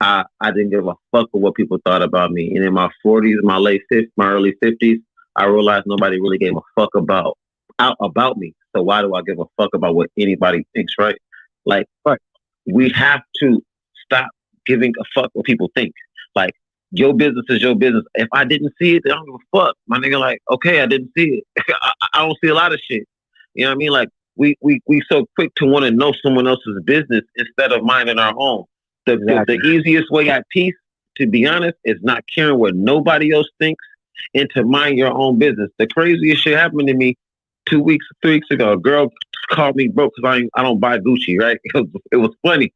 I didn't give a fuck with what people thought about me. And in my 40s, my early 50s, I realized nobody really gave a fuck about me. So why do I give a fuck about what anybody thinks, right? Like, we have to stop giving a fuck what people think. Like, your business is your business. If I didn't see it, then I don't give a fuck. My nigga, like, okay, I didn't see it. I don't see a lot of shit. You know what I mean? Like, we so quick to want to know someone else's business instead of minding our own. The easiest way at peace, to be honest, is not caring what nobody else thinks and to mind your own business. The craziest shit happened to me 3 weeks ago. A girl called me broke because I don't buy Gucci, right? It was funny.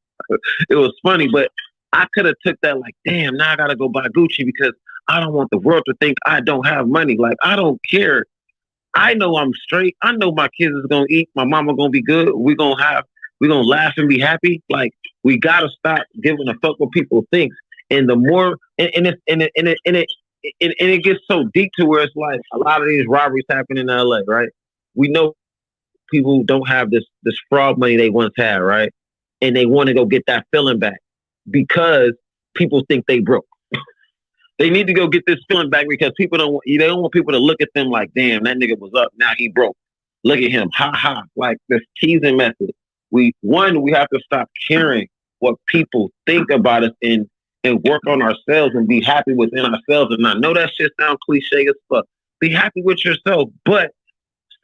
It was funny, but I could have took that like, damn, now I gotta go buy Gucci because I don't want the world to think I don't have money. Like, I don't care. I know I'm straight. I know my kids is gonna eat. My mama gonna be good. We're gonna laugh and be happy. Like, we gotta stop giving a fuck what people think. And the more it gets so deep to where it's like a lot of these robberies happen in LA, right? We know people don't have this fraud money they once had, right? And they want to go get that feeling back because people think they broke. They need to go get this feeling back because they don't want people to look at them like, damn, that nigga was up, now he broke. Look at him, ha ha. Like this teasing method. We have to stop caring what people think about us and work on ourselves and be happy within ourselves. And I know that shit sounds cliche as fuck. Be happy with yourself, but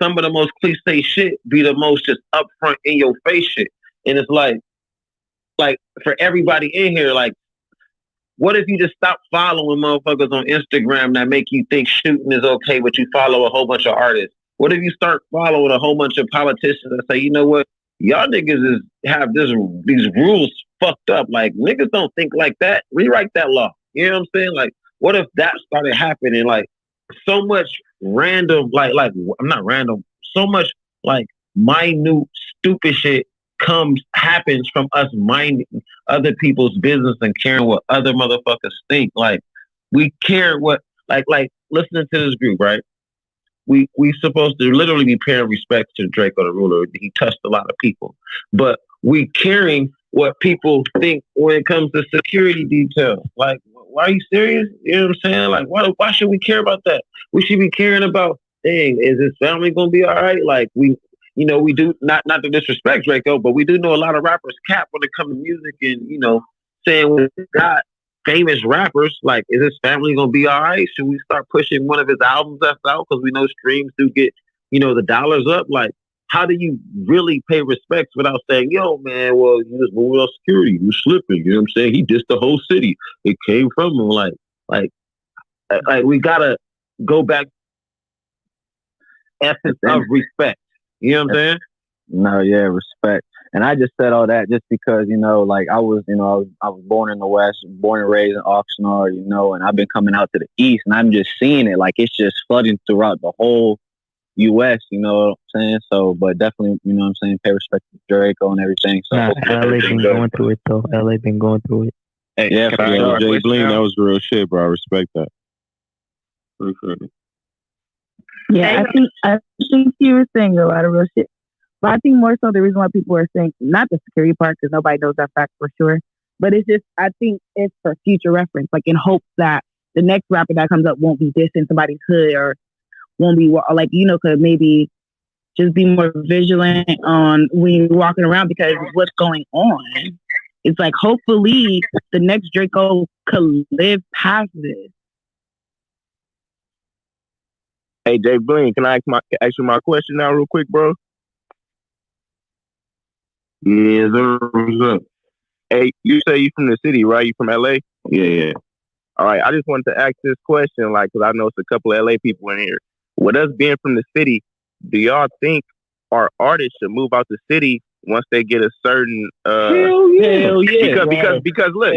some of the most cliche shit be the most just upfront in your face shit. And it's like for everybody in here, like, what if you just stop following motherfuckers on Instagram that make you think shooting is okay, but you follow a whole bunch of artists? What if you start following a whole bunch of politicians that say, you know what, y'all niggas have these rules fucked up. Like, niggas don't think like that. Rewrite that law. You know what I'm saying? Like, what if that started happening? Like, so much random, I'm not random, so much like minute stupid shit happens from us minding other people's business and caring what other motherfuckers think. Like, we care what, like listening to this group, right? We supposed to literally be paying respect to Drakeo the Ruler. He touched a lot of people, but we caring what people think when it comes to security details. Like, why are you serious? You know what I'm saying? Like, why should we care about that? We should be caring about, dang, is his family gonna be all right? Like, we do not to disrespect Drakeo, but we do know a lot of rappers cap when it comes to music and, you know, saying we got famous rappers, like, is his family gonna be all right? Should we start pushing one of his albums out because we know streams do get, you know, the dollars up? Like, how do you really pay respect without saying, yo, man, well, you was moving on security, you was slipping, you know what I'm saying? He dissed the whole city. It came from him. Like we gotta go back essence of respect. You know what I'm saying? No, yeah, respect. And I just said all that just because, like I was born in the West, born and raised in Oxnard, and I've been coming out to the East and I'm just seeing it. Like it's just flooding throughout the whole US, you know what I'm saying? So, but definitely, you know what I'm saying, pay respect to Drakeo and everything. So LA been going through it though. LA been going through it. Hey, yeah, for sure. Jay Bling, that was real shit, bro. I respect that. Appreciate it. Yeah, I think you were saying a lot of real shit. But I think more so the reason why people are saying, not the security part, because nobody knows that fact for sure, but it's just, I think it's for future reference, like in hopes that the next rapper that comes up won't be dissing somebody's hood or won't be, like, could maybe just be more vigilant on when you're walking around because what's going on. It's like, hopefully the next Drakeo could live past this. Hey, Jay Bling, can I ask you my question now real quick, bro? Yeah, what's up? Hey, you say you from the city, right? You from LA? Yeah. All right, I just wanted to ask this question, like, because I know it's a couple of LA people in here. With us being from the city, do y'all think our artists should move out the city once they get a certain Hell yeah. Because look,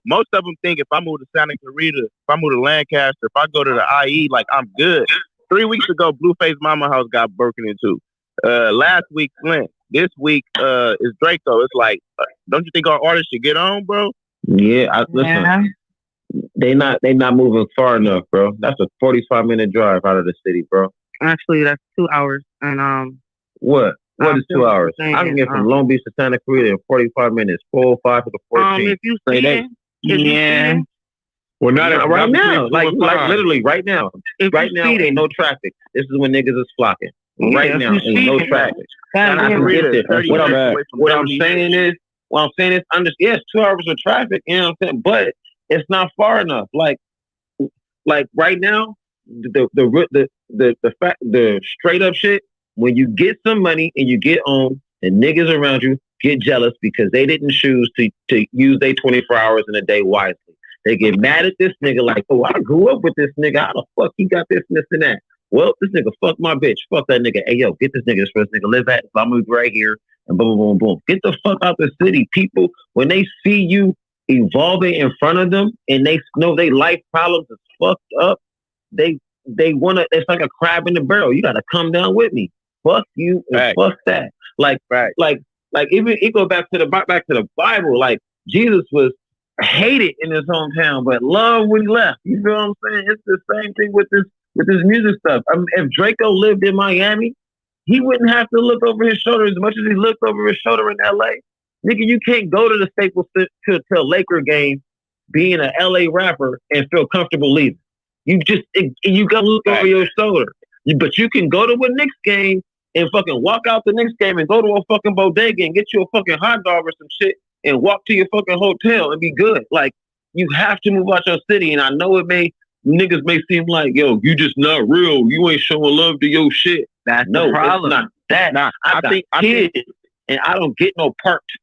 most of them think if I move to Santa Clarita, if I move to Lancaster, if I go to the IE, like I'm good. 3 weeks ago, Blueface Mama House got broken into. Last week, Flint. This week is Drakeo. It's like, don't you think our artists should get on, bro? Yeah, listen. They not moving far enough, bro. That's a 45-minute drive out of the city, bro. Actually, that's 2 hours. And what is 2 hours? I can get from Long Beach to Santa Clarita in 45 minutes. 405 to the 14. If you see well, not right now. Like literally right now. Right now, ain't no traffic. This is when niggas is flocking. Right now, ain't no traffic. I can get there. What I'm saying is, it's 2 hours of traffic. You know what I'm saying? But it's not far enough. Like right now, the straight up shit. When you get some money and you get on, and niggas around you get jealous because they didn't choose to use their 24 hours in a day wisely. They get mad at this nigga like, oh, I grew up with this nigga. How the fuck he got this and this and that? Well, this nigga fuck my bitch. Fuck that nigga. Hey, yo, get this nigga this first nigga live at. If I move right here and boom, boom, boom. Get the fuck out the city. People, when they see you evolving in front of them and they know they life problems is fucked up, they want to, it's like a crab in the barrel. You got to come down with me. Fuck you and fuck that. Like even it go back to the Bible. Like Jesus was hated in his hometown, but loved when he left. You feel what I'm saying? It's the same thing with this music stuff. I mean, if Drakeo lived in Miami, he wouldn't have to look over his shoulder as much as he looked over his shoulder in LA. Nigga, you can't go to the Staples to a Laker game being an LA rapper and feel comfortable leaving. You gotta look over your shoulder. But you can go to a Knicks game and fucking walk out the Knicks game and go to a fucking bodega and get you a fucking hot dog or some shit and walk to your fucking hotel and be good. Like, you have to move out your city. And I know niggas may seem like, yo, you just not real. You ain't showing love to your shit. That's the problem. It's not that. I got kids and I don't get no perks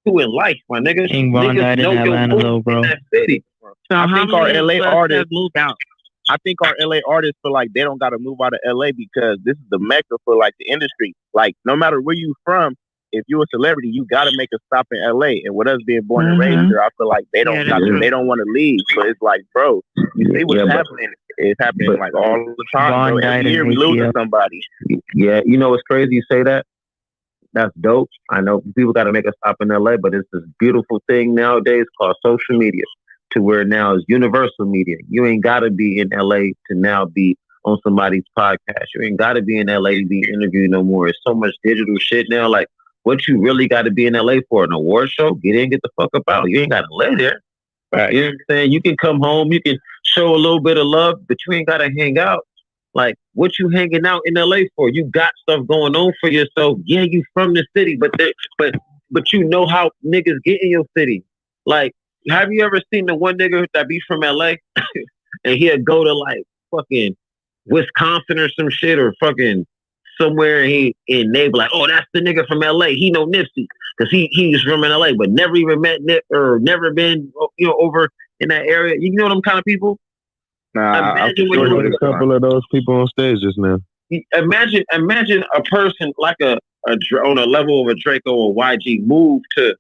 too in life, my nigga. King Von died in Atlanta, though, bro. City. So I think our LA artists moved out. I think our LA artists feel like they don't got to move out of LA because this is the mecca for like the industry. Like no matter where you from, if you're a celebrity, you got to make a stop in LA. And with us being born and raised here, I feel like they don't they don't want to leave. So it's like, bro, you see what's happening? It's happening like all the time. Bro. Every year we losing somebody. Yeah, you know what's crazy? You say that. That's dope. I know people got to make a stop in LA, but it's this beautiful thing nowadays called social media. To where now is universal media. You ain't got to be in LA to now be on somebody's podcast. You ain't got to be in LA to be interviewed no more. It's so much digital shit now. Like, what you really got to be in LA for? An award show? Get in, get the fuck up out. You ain't got to live there. Right. You know what I'm saying? You can come home, you can show a little bit of love, but you ain't got to hang out. Like, what you hanging out in LA for? You got stuff going on for yourself. Yeah, you from the city, but you know how niggas get in your city. Like, have you ever seen the one nigga that be from LA and he'll go to like fucking Wisconsin or some shit or fucking somewhere and they be like, oh, that's the nigga from LA. He know Nipsey because he's from LA, but never even met Nip or never been over in that area. You know them kind of people? Nah, I heard a couple of those people on stage just now. Imagine a person like a on a level of a Draco or YG move to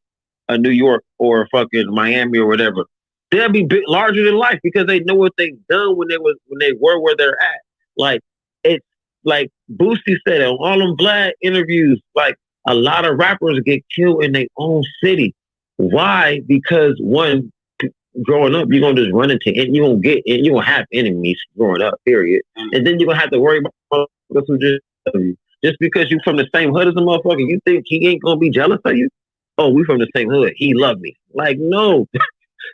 a New York or fucking Miami or whatever, they'll be larger than life because they know what they've done when they were where they're at. Like it's like Boosie said on all them Vlad interviews, like a lot of rappers get killed in their own city. Why? Because one, growing up, you're gonna just run into it. You gonna have enemies growing up, period. And then you're gonna have to worry about who just because you from the same hood as a motherfucker, you think he ain't gonna be jealous of you? Oh, we from the same hood. He love me. Like, no.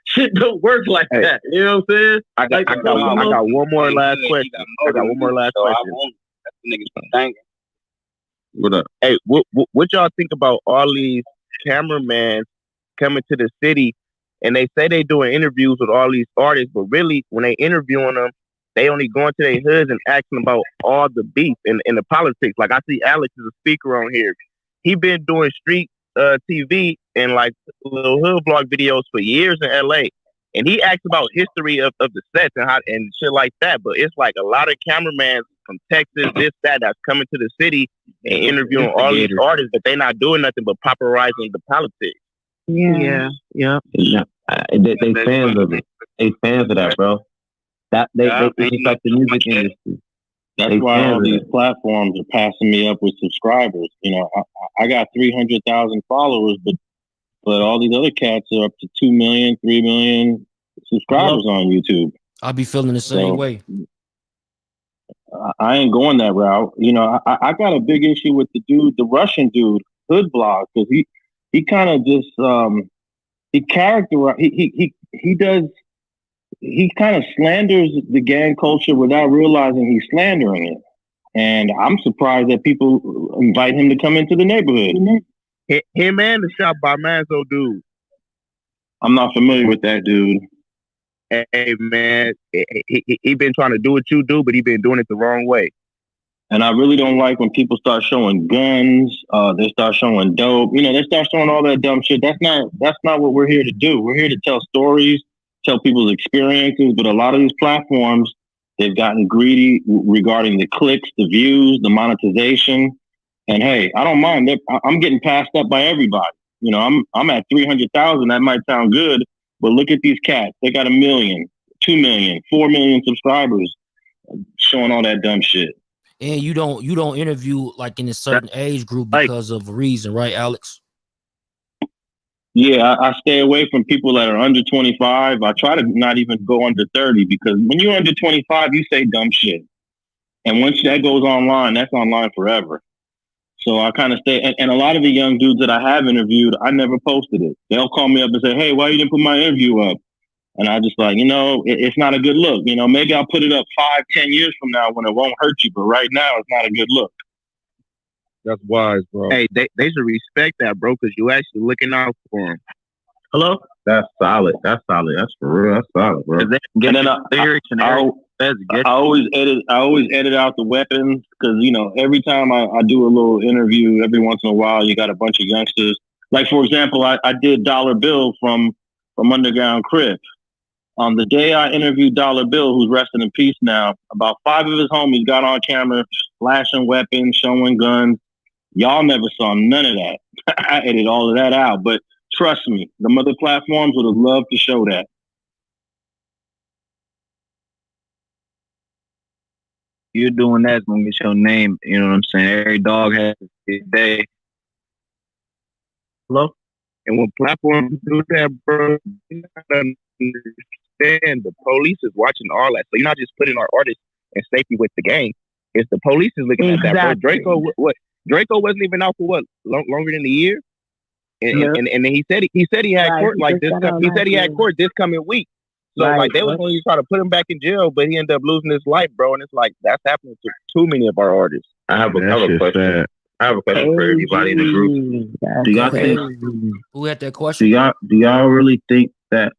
Shit don't work like that. You know what I'm saying? I got one more last question. What up? Hey, what y'all think about all these cameramen coming to the city and they say they doing interviews with all these artists, but really when they interviewing them, they only going to their hoods and asking about all the beef and the politics. Like I see Alex is a speaker on here. He been doing street TV and like little hood vlog videos for years in LA. And he asks about history of the sets and how and shit like that. But it's like a lot of cameramen from Texas, that's coming to the city and interviewing all these artists, but they not doing nothing but popularizing the politics. Yeah. They fans of it. They fans of that, bro. It's just like the music industry. That's why all these platforms are passing me up with subscribers. You know, I got 300,000 followers, but all these other cats are up to 2 million, 3 million subscribers on YouTube. I'll be feeling the same way. I ain't going that route. You know, I got a big issue with the Russian dude, Hood Blog, because he kind of just he kind of slanders the gang culture without realizing he's slandering it. And I'm surprised that people invite him to come into the neighborhood. Him and the Shop by Manzo dude. I'm not familiar with that dude. Hey man, he been trying to do what you do, but he been doing it the wrong way. And I really don't like when people start showing guns. They start showing dope. You know, they start showing all that dumb shit. That's not what we're here to do. We're here to tell stories, tell people's experiences. But a lot of these platforms, they've gotten greedy regarding the clicks, the views, the monetization. And hey, I don't mind. I'm getting passed up by everybody. You know, I'm at 300,000. That might sound good, but look at these cats. They got 1 million, 2 million, 4 million subscribers, showing all that dumb shit. And you don't interview like in a certain age group because of a reason, right, Alex? Yeah, I stay away from people that are under 25. I try to not even go under 30 because when you're under 25, you say dumb shit. And once that goes online, that's online forever. So I kind of stay. And a lot of the young dudes that I have interviewed, I never posted it. They'll call me up and say, hey, why you didn't put my interview up? And I just like, you know, it's not a good look. You know, maybe I'll put it up 5-10 years from now when it won't hurt you. But right now, it's not a good look. That's wise, bro. Hey, they should respect that, bro, because you actually looking out for them. Hello? That's solid. That's solid. That's for real. That's solid, bro. And then I always edit out the weapons because, you know, every time I do a little interview, every once in a while, you got a bunch of youngsters. Like, for example, I did Dollar Bill from Underground Crip. On the day I interviewed Dollar Bill, who's resting in peace now, about 5 of his homies got on camera, flashing weapons, showing guns. Y'all never saw none of that. I edited all of that out. But trust me, the other platforms would have loved to show that. You're doing that, it's gonna get your name. You know what I'm saying? Every dog has his day. Hello? And when platforms do that, bro, you gotta understand the police is watching all that. So you're not just putting our artists in safety with the gang. It's the police is looking at that, bro. Draco wasn't even out for longer than a year. And then he said he had court like this. He said he had court this coming week. So like they was going to try to put him back in jail, but he ended up losing his life, bro. And it's like that's happening to too many of our artists. I have a question. I have a question for everybody in the group. Do y'all think who had that question? Do y'all really think that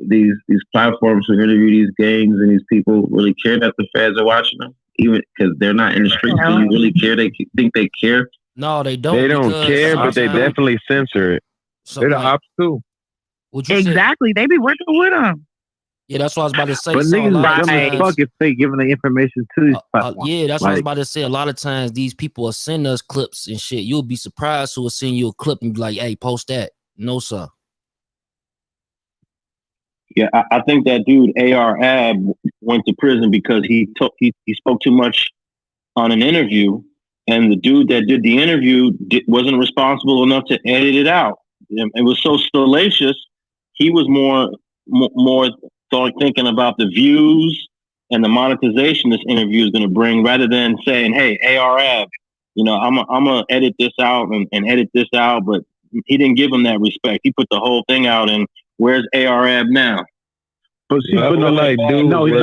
these platforms who interview these gangs and these people really care that the feds are watching them, even because they're not in the streets? Do you really care? They think they care? No, they don't. They don't care, but they definitely censor it. They're the ops too. Exactly. They be working with them. Yeah, that's what I was about to say. But So a niggas lot of dumb as times, fuck if they giving the information to these platforms. yeah, that's what I was Like, about to say. A lot of times these people will send us clips and shit. You'll be surprised who will send you a clip and be like, "Hey, post that." No, sir. Yeah, I think that dude AR Ab went to prison because he spoke too much on an interview, and the dude that did the interview wasn't responsible enough to edit it out. It was so salacious. He was more thinking about the views and the monetization this interview is going to bring, rather than saying, "Hey, AR Ab, I'm gonna edit this out and edit this out." But he didn't give him that respect. He put the whole thing out, and where's AR Ab now? but see, but no, like, dude, no, he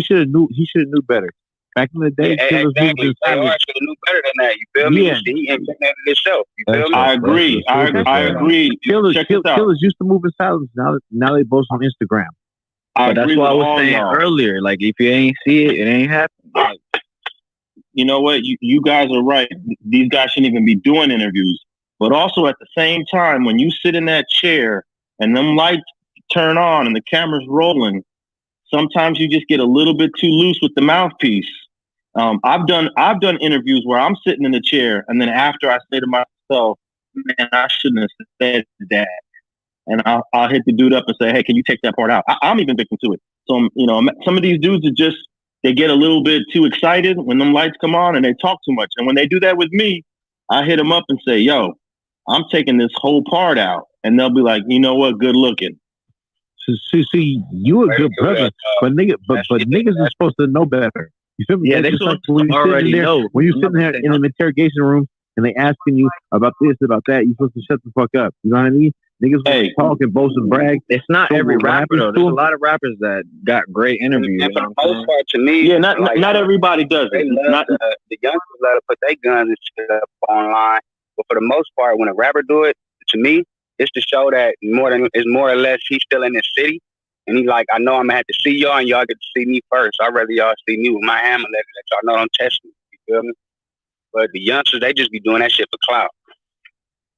should have knew. He should have knew better. Back in the day, Killers exactly. AR should have knew better than that. You feel me? Yeah. He implemented himself. You feel me? I agree. I agree. Killers Killers used to move in silence. Now they both on Instagram. I But that's agree what I with was all saying y'all. earlier. Like, if you ain't see it, it ain't happening. Like, You know what? You guys are right. These guys shouldn't even be doing interviews. But also at the same time, when you sit in that chair and them lights turn on and the camera's rolling, sometimes you just get a little bit too loose with the mouthpiece. I've done interviews where I'm sitting in the chair, and then after I say to myself, "Man, I shouldn't have said that," and I'll hit the dude up and say, "Hey, can you take that part out?" I'm even victim to it. So some of these dudes are just, they get a little bit too excited when them lights come on and they talk too much. And when they do that with me, I hit them up and say, "Yo, I'm taking this whole part out," and they'll be like, "You know what? Good looking." See, you a good brother, but niggas are supposed to know better. You feel me? Yeah, That's they just like supposed when to you already sitting there, know. when you sitting there in an interrogation room and they asking you about this, about that, you supposed to shut the fuck up. You know what I mean? Niggas want to talk and boast and brag. It's not every rapper though. There's a lot of rappers that got great interviews. And for the most part, to me, Yeah, not everybody does they it. love Not the youngsters love to put their guns and shit up online. But for the most part, when a rapper do it, to me, it's to show that it's more or less he's still in this city. And he's like, I know I'm gonna have to see y'all, and y'all get to see me first. I'd rather y'all see me with my hammer, let y'all know don't test me. You feel me? But the youngsters, they just be doing that shit for clout.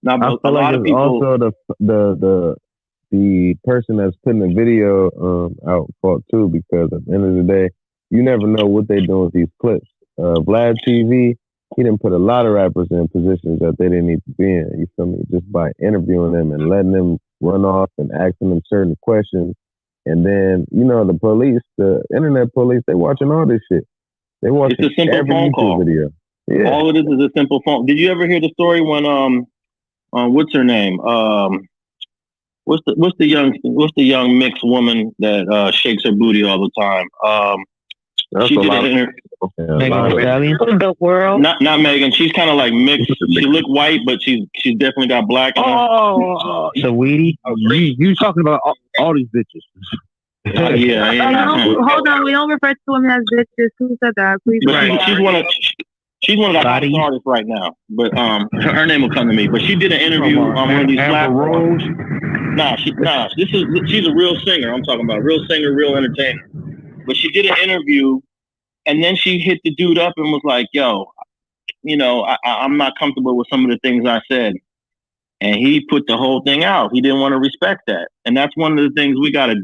Now, I feel like it's also the person that's putting the video out fault too, because at the end of the day, you never know what they're doing with these clips. Vlad TV, he didn't put a lot of rappers in positions that they didn't need to be in. You feel me? Just by interviewing them and letting them run off and asking them certain questions. And then, the police, the internet police, they watching all this shit. They watching It's a simple every phone YouTube call. video. Yeah. All it is a simple phone. Did you ever hear the story when what's her name? What's the young mixed woman that shakes her booty all the time? She did an interview. Megan Thee Stallion. The world. Not Megan. She's kind of like mixed. She look white, but she's definitely got black in her. Oh, Saweetie. You talking about all these bitches? Yeah. Hold on, we don't refer to women as bitches. Who said that? Please. But she's one of the hottest artists right now. But her name will come to me. But she did an interview on one of these platforms. She's a real singer. I'm talking about real singer, real entertainer. But she did an interview, and then she hit the dude up and was like, "Yo, I'm not comfortable with some of the things I said." And he put the whole thing out. He didn't want to respect that. And that's one of the things we got to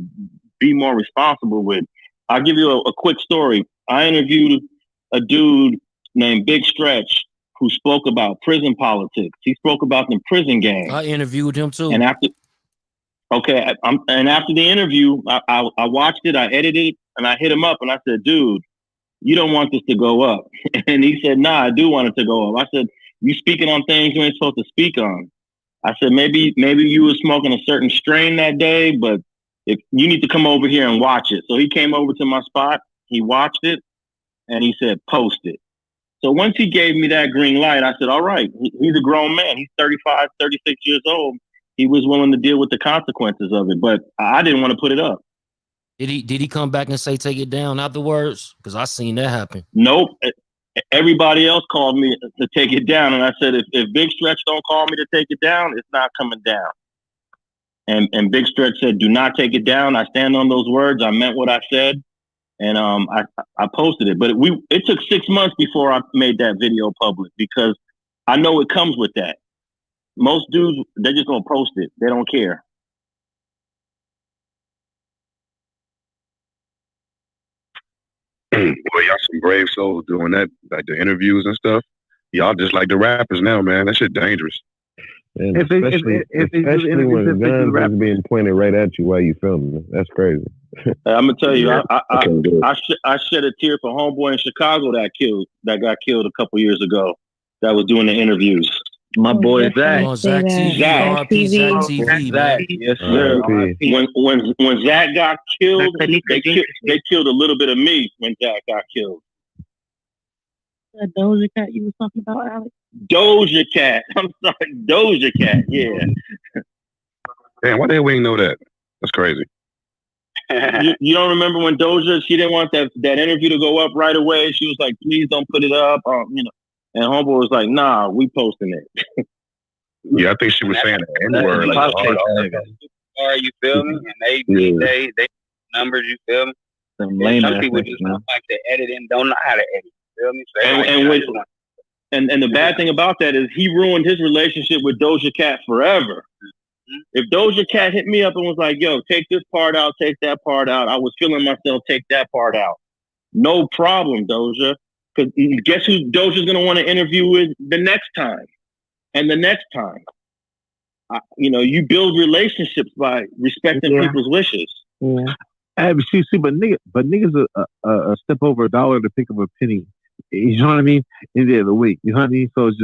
be more responsible with. I'll give you a quick story. I interviewed a dude named Big Stretch who spoke about prison politics. He spoke about the prison gang. I interviewed him too. And after the interview, I watched it, I edited it, and I hit him up and I said, "Dude, you don't want this to go up." And he said, "Nah, I do want it to go up." I said, "You speaking on things you ain't supposed to speak on." I said, maybe you were smoking a certain strain that day, but if you need to come over here and watch it. So he came over to my spot, he watched it, and he said, "Post it." So once he gave me that green light, I said, all right, he's a grown man. He's 35, 36 years old. He was willing to deal with the consequences of it, but I didn't want to put it up. Did he come back and say take it down afterwards? Because I seen that happen. Nope. Everybody else called me to take it down, and I said, if Big Stretch don't call me to take it down, it's not coming down. And Big Stretch said, "Do not take it down." I stand on those words. I meant what I said, and I posted it. But it took 6 months before I made that video public because I know it comes with that. Most dudes, they're just gonna post it. They don't care. But y'all some brave souls doing that, like the interviews and stuff. Y'all just like the rappers now, man. That shit dangerous. And especially when guns is being pointed right at you while you filming. That's crazy. I'm gonna tell you, I shed a tear for homeboy in Chicago that got killed a couple years ago. That was doing the interviews. My boy Zach. Zach TV. RP Zach TV, man. Yes, sir. When Zach got killed, they killed a little bit of me when Zach got killed. That Doja Cat you was talking about, Alex? Doja Cat. I'm sorry, Doja Cat. Yeah. Damn, why the hell we didn't know that? That's crazy. You don't remember when Doja, she didn't want that interview to go up right away. She was like, please don't put it up. And homeboy was like, nah, we posting it. Yeah, I think she was saying the N-word. You feel me? And they numbers, you feel me? Some people just don't like to edit and don't know how to edit. You feel me? So and the bad thing about that is he ruined his relationship with Doja Cat forever. If Doja Cat hit me up and was like, yo, take this part out, take that part out, I was feeling myself, take that part out. No problem, Doja. Because guess who Doja's going to want to interview with the next time and the next time. You build relationships by respecting people's wishes. Yeah. But niggas a step over $1 to pick up a penny. You know what I mean? In the other week. You know what I mean? So it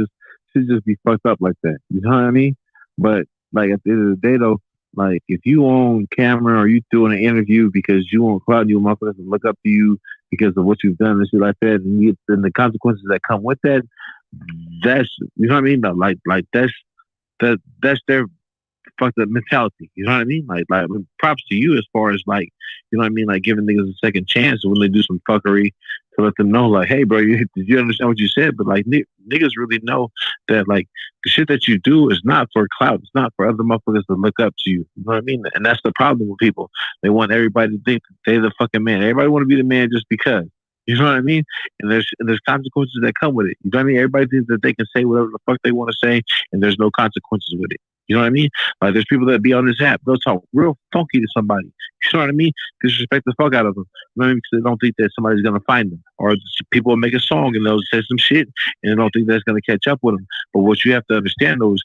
should just be fucked up like that. You know what I mean? But like at the end of the day though, like if you on camera or you doing an interview because you want clout, you want motherfuckers to look up to you because of what you've done and shit like that, and the consequences that come with that, that's, you know what I mean? Like that's their fucked up mentality. You know what I mean? Like props to you as far as like, you know what I mean? Like giving niggas a second chance when they do some fuckery to let them know like, hey bro, did you understand what you said? But like niggas really know that like the shit that you do is not for clout. It's not for other motherfuckers to look up to you. You know what I mean? And that's the problem with people. They want everybody to think that they're the fucking man. Everybody want to be the man just because. You know what I mean? And there's consequences that come with it. You know what I mean? Everybody thinks that they can say whatever the fuck they want to say and there's no consequences with it. You know what I mean? Like there's people that be on this app, they'll talk real funky to somebody. You know what I mean? Disrespect the fuck out of them. You know what I mean? Because they don't think that somebody's gonna find them. Or people will make a song and they'll say some shit and they don't think that's gonna catch up with them. But what you have to understand though is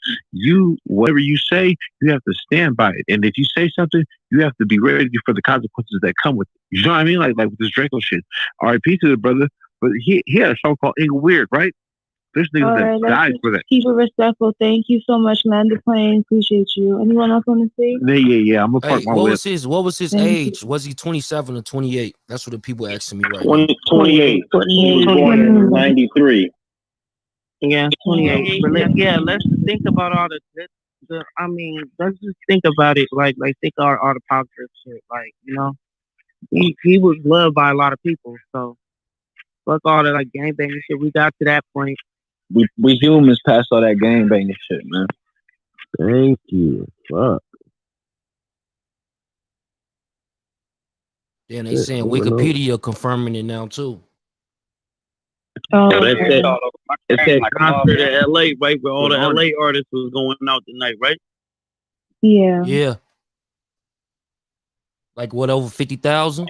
whatever you say, you have to stand by it. And if you say something, you have to be ready for the consequences that come with it. You know what I mean? Like with this Drakeo shit. R.I.P. to the brother, but he had a song called Ain't Weird, right? There's niggas that died for that. Keep it respectful. Thank you so much, Land the Plane. Appreciate you. Anyone else want to say? Yeah. I'm gonna park my What list. was his age? Was he 27 or 28? That's what the people asking me right 28. He was born in 93. Yeah, 28. But let's think about all let's just think about it. Like think all the positive shit. Like, he was loved by a lot of people. So fuck all that like gangbanging shit. We got to that point. We humans passed all that gangbanging shit, man. Thank you. Fuck. Yeah, they saying Wikipedia confirming it now too. It's that concert in LA, right? Where all the LA artists was going out tonight, right? Yeah. Yeah. Like what, over 50,000?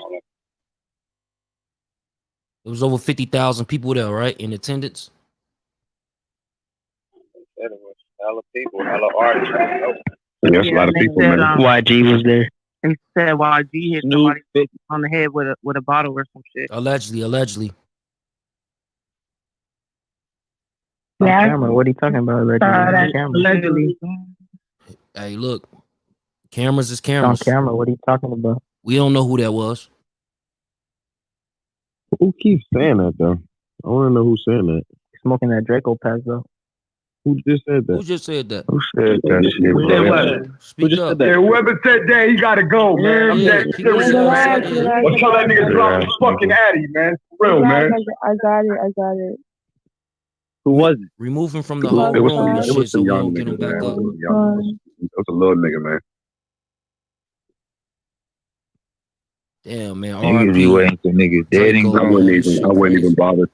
It was over 50,000 people there, right? In attendance. It was hella people, hella artists. That's a lot of people, man. YG was there. They said YG hit somebody on the head with a bottle or some shit. Allegedly. On camera, what are you talking about? Allegedly. Hey, look. Cameras is cameras. On camera, what are you talking about? We don't know who that was. Who keeps saying that though? I want to know who's saying that. Smoking that Drakeo pass though. Who just said that? Who just said that? Who said that? Speak up. Whoever said that, he gotta go, man. I'm dead serious. Let's tell that nigga drop his fucking Addy, man. For real, man. I got it. Who was it? Remove him from the whole room and shit so we don't get him back up. It was a little nigga, man. Damn, man. Niggas you waiting for niggas dead and I wouldn't even bother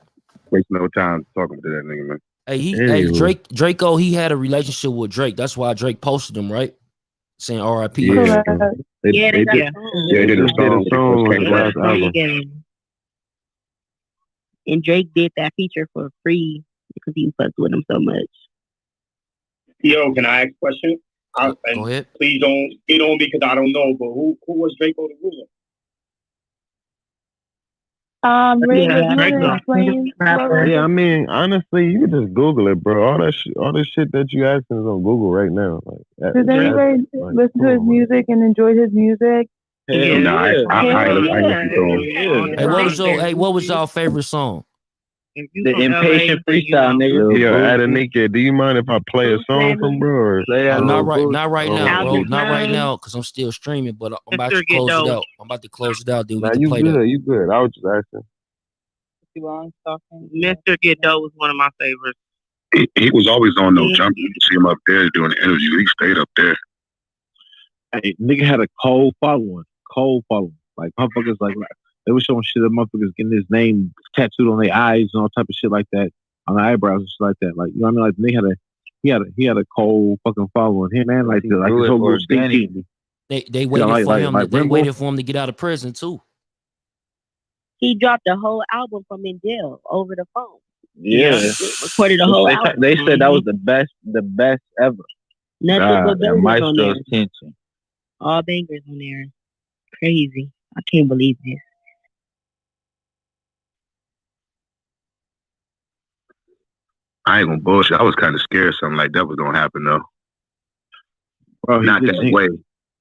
wasting no time talking to that nigga, man. Hey, Drakeo, he had a relationship with Drake. That's why Drake posted him, right? Saying R.I.P. Yeah, they did a song on the last album. And Drake did that feature for free because he fucked with him so much. Yo, can I ask a question? Go ahead. Please don't get on me because I don't know, but who was Draco the Ruler? Ray, would you want to explain? Yeah, I mean, honestly, you can just Google it, bro. All this shit that you asking is on Google right now. Like, does anybody listen to his music and enjoy his music? Hey, what was y'all favorite song? The Impatient Freestyle, nigga. Yo, Adenika, do you mind if I play a song from bro? Or? Not right now, bro. Not right now, because I'm still streaming. But I'm about to close it out. Then we can play that. You good? I was just asking. Mr. Ghetto was one of my favorites. He was always on no jump. You see him up there doing the interview. He stayed up there. Hey, nigga had a cold following. Like motherfuckers, like they were showing shit of motherfuckers getting his name tattooed on their eyes and all type of shit like that, on the eyebrows and shit like that. Like, you know what I mean? Like he had a cold fucking following. Him, man, like his whole little team. They waited for him. They waited for him to get out of prison too. He dropped a whole album from in jail over the phone. Yeah, recorded a whole album. They said that was the best ever. Nothing but bangers on there. Tension. All bangers on there. Crazy. I can't believe this. I ain't gonna bullshit. I was kind of scared something like that was gonna happen though. Bro, not that way,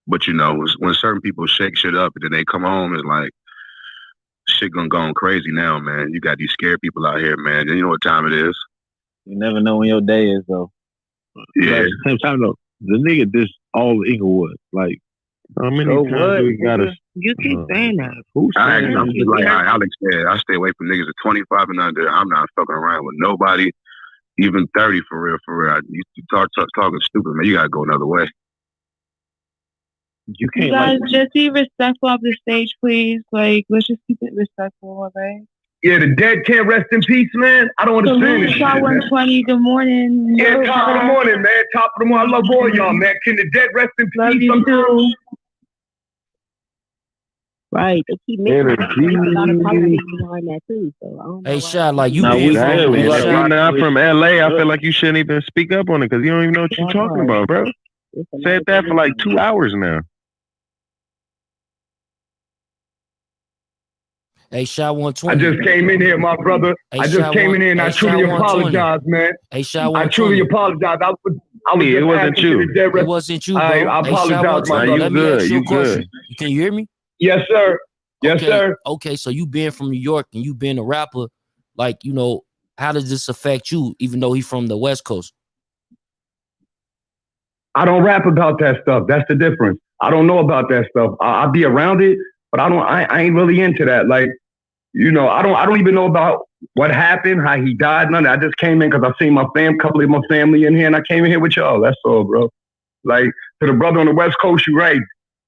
but you know, when certain people shake shit up and then they come home, it's like shit gone crazy now, man. You got these scared people out here, man. You know what time it is. You never know when your day is though. Yeah. But at the same time though, the nigga dissed all of Inglewood. Like, how many times we gotta? You keep saying that. I'm just like Alex said, I stay away from niggas at 25 and under. I'm not fucking around with nobody, even 30 for real. You talking stupid, man. You gotta go another way. You can't. You guys just be respectful of the stage, please. Like, let's just keep it respectful, okay? Yeah, the dead can't rest in peace, man. I don't understand this shit. 120, good morning. Yeah, top of the morning, man. Top of the morning. I love all y'all, man. Can the dead rest in peace? Love you too. Right, they keep making a lot of politics behind that too. So I don't know. Hey, Shad, like you Exactly. You're not from LA. I feel like you shouldn't even speak up on it because you don't even know what you're talking about, bro. Said that for like 2 hours now. Hey, Shad 120. I just came in here, my brother. I just came in here and I truly apologize, man. Hey, Shad I truly apologize. I was it wasn't you. It wasn't you, bro. I apologize, my brother. Let me ask you a question. Can you hear me? Yes, sir. Yes, sir. Okay, so you being from New York and you being a rapper, like, you know, how does this affect you, even though he's from the West Coast? I don't rap about that stuff. That's the difference. I don't know about that stuff. I be around it, but I ain't really into that. Like, you know, I don't even know about what happened, how he died, none of that. I just came in because I seen my couple of my family in here, and I came in here with y'all. That's all, bro. Like, to the brother on the West Coast, you're right.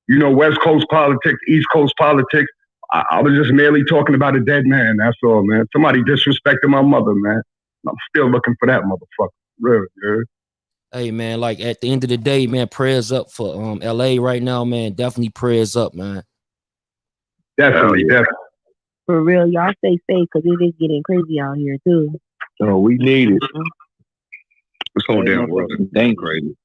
You know, West Coast politics, East Coast politics. I was just merely talking about a dead man. That's all, man. Somebody disrespected my mother, man. I'm still looking for that motherfucker. Really, dude. Hey, man, like at the end of the day, man, prayers up for LA right now, man. Definitely prayers up, man. Definitely. For real, y'all stay safe because it is getting crazy out here too. Oh, we need it. This whole damn world is dang crazy.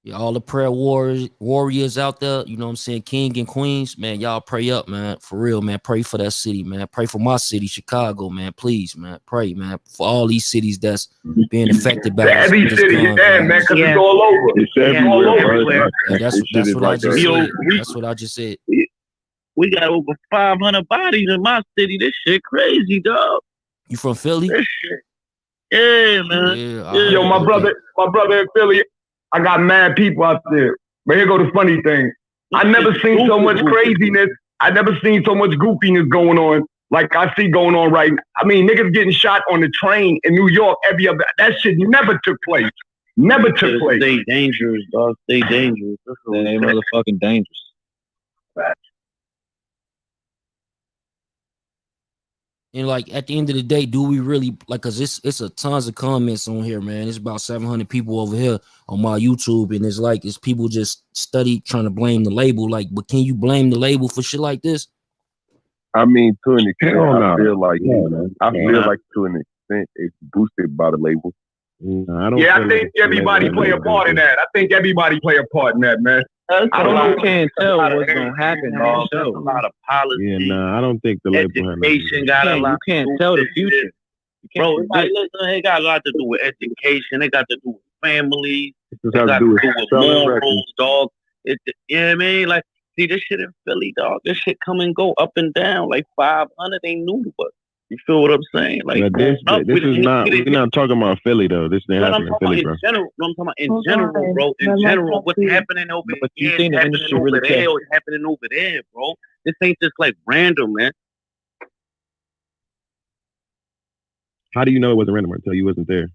Yeah, all the prayer warriors out there, you know what I'm saying, king and queens, man, y'all pray up, man, for real, man. Pray for that city, man. Pray for my city, Chicago, man. Please, man. Pray, man, for all these cities that's being affected by every city, gun, man, because it's all over. It's all over. That's what I just said. That's what I just said. We got over 500 bodies in my city. This shit crazy, dog. You from Philly? This shit. Yeah, man. Yeah, Yo, my brother in Philly, I got mad people out there. But here go the funny thing. I never seen so much craziness. I never seen so much goofiness going on like I see going on right now. I mean, niggas getting shot on the train in New York every other. That shit never took place. Never took place. Stay dangerous, dog. Stay dangerous. They motherfucking dangerous. And like at the end of the day, do we really like? Cause it's a tons of comments on here, man. It's about 700 people over here on my YouTube, and it's people just study trying to blame the label. Like, but can you blame the label for shit like this? I mean, to an extent, Hell no. I feel like Yeah. like to an extent it's boosted by the label. I don't Yeah, I feel think like the everybody label play a has part in that. I think everybody play a part in that, man. I don't know. You can't tell what's gonna happen in the There's a show. lot of policy. Yeah, nah, I don't think the label has nothing to do Education with got a You lot. can't to do tell with the this future. shit. Bro, it's like, listen, it got a lot to do with education. It got to do with families. This It has got to do with with selling records. morals, dog. You know what I mean? Like, see, this shit in Philly, dog. This shit come and go up and down. Like 500 ain't new to us. You feel what I'm saying? Like, But this is not. We're not talking about Philly though. This didn't happen in Philly, bro. in general, I'm talking about in general, bro. In general, what's happening over But you here think is the happening industry over really there, cares? or it's happening over there, bro. This ain't just like random, man. How do you know it wasn't random until you wasn't there?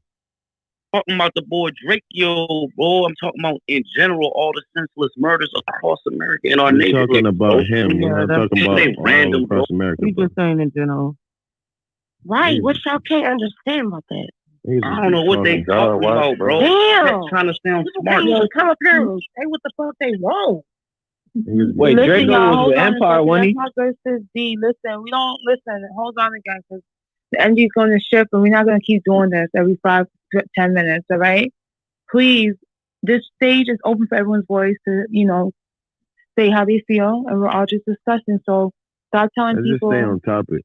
Talking about the boy Drakeo, bro. I'm talking about in general all the senseless murders across America in our We're neighborhood. talking about bro. him. We're not talking This about ain't all random, across bro. America. We Bro. just saying in general. Right. What y'all can't understand about that? I don't know what they talking about, bro. Damn. Trying to sound smart. Yo, come up here and say what the fuck they want. Wait, Listen, Draco y'all, was hold with on a Empire, second. wasn't That's he? not versus D. Listen, we don't listen. Hold on again, because the energy is going to shift, and we're not going to keep doing this every 5 to 10 minutes. All right? Please, this stage is open for everyone's voice to, say how they feel, and we're all just discussing. So stop telling Let's just people. stay on topic.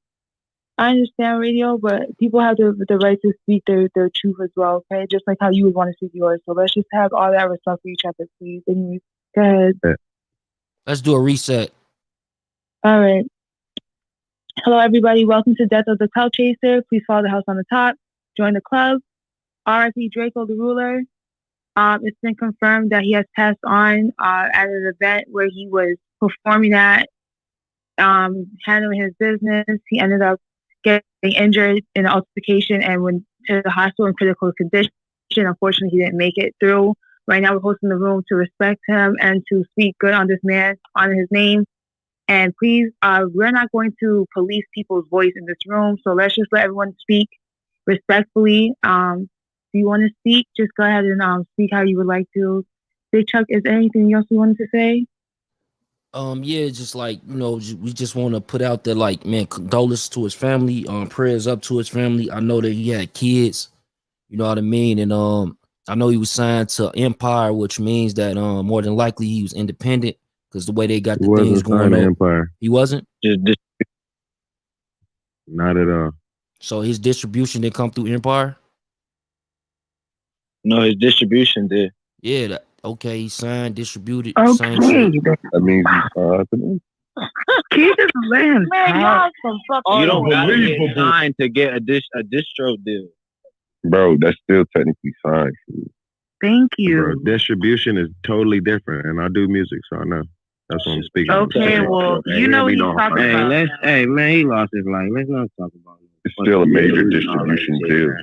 I understand radio, but people have the right to speak their truth as well, okay? Just like how you would want to speak yours. So let's just have all that respect for each other, please. Anyways, go ahead. Let's do a reset. All right. Hello, everybody. Welcome to Death of the Clout Chaser. Please follow the house on the top. Join the club. R.I.P. Drakeo the Ruler. It's been confirmed that he has passed on at an event where he was performing at, handling his business. He ended up getting injured in an altercation and went to the hospital in critical condition. Unfortunately, he didn't make it through. Right now, we're hosting the room to respect him and to speak good on this man, honor his name. And please, we're not going to police people's voice in this room. So let's just let everyone speak respectfully. If you want to speak, just go ahead and speak how you would like to. Big Chuck, is there anything else you wanted to say? Yeah, just like, we just want to put out there, like, man, condolences to his family, prayers up to his family. I know that he had kids, you know what I mean? And I know he was signed to Empire, which means that more than likely he was independent, because the way they got the things going on. Empire. He wasn't? Not at all. So his distribution didn't come through Empire? No, his distribution did. Yeah, okay, he signed, distributed, Okay. same shit. That means he's Keep this man. Man, y'all some fucking. You don't gotta get Unbelievable. signed to get a distro deal. Bro, that's still technically signed. Thank you. Bro, distribution is totally different, and I do music, so I know. That's what I'm speaking. Okay, well, you know what he's talking about. Hey, man, he lost his life. Let's not talk about it. It's still a major distribution deal.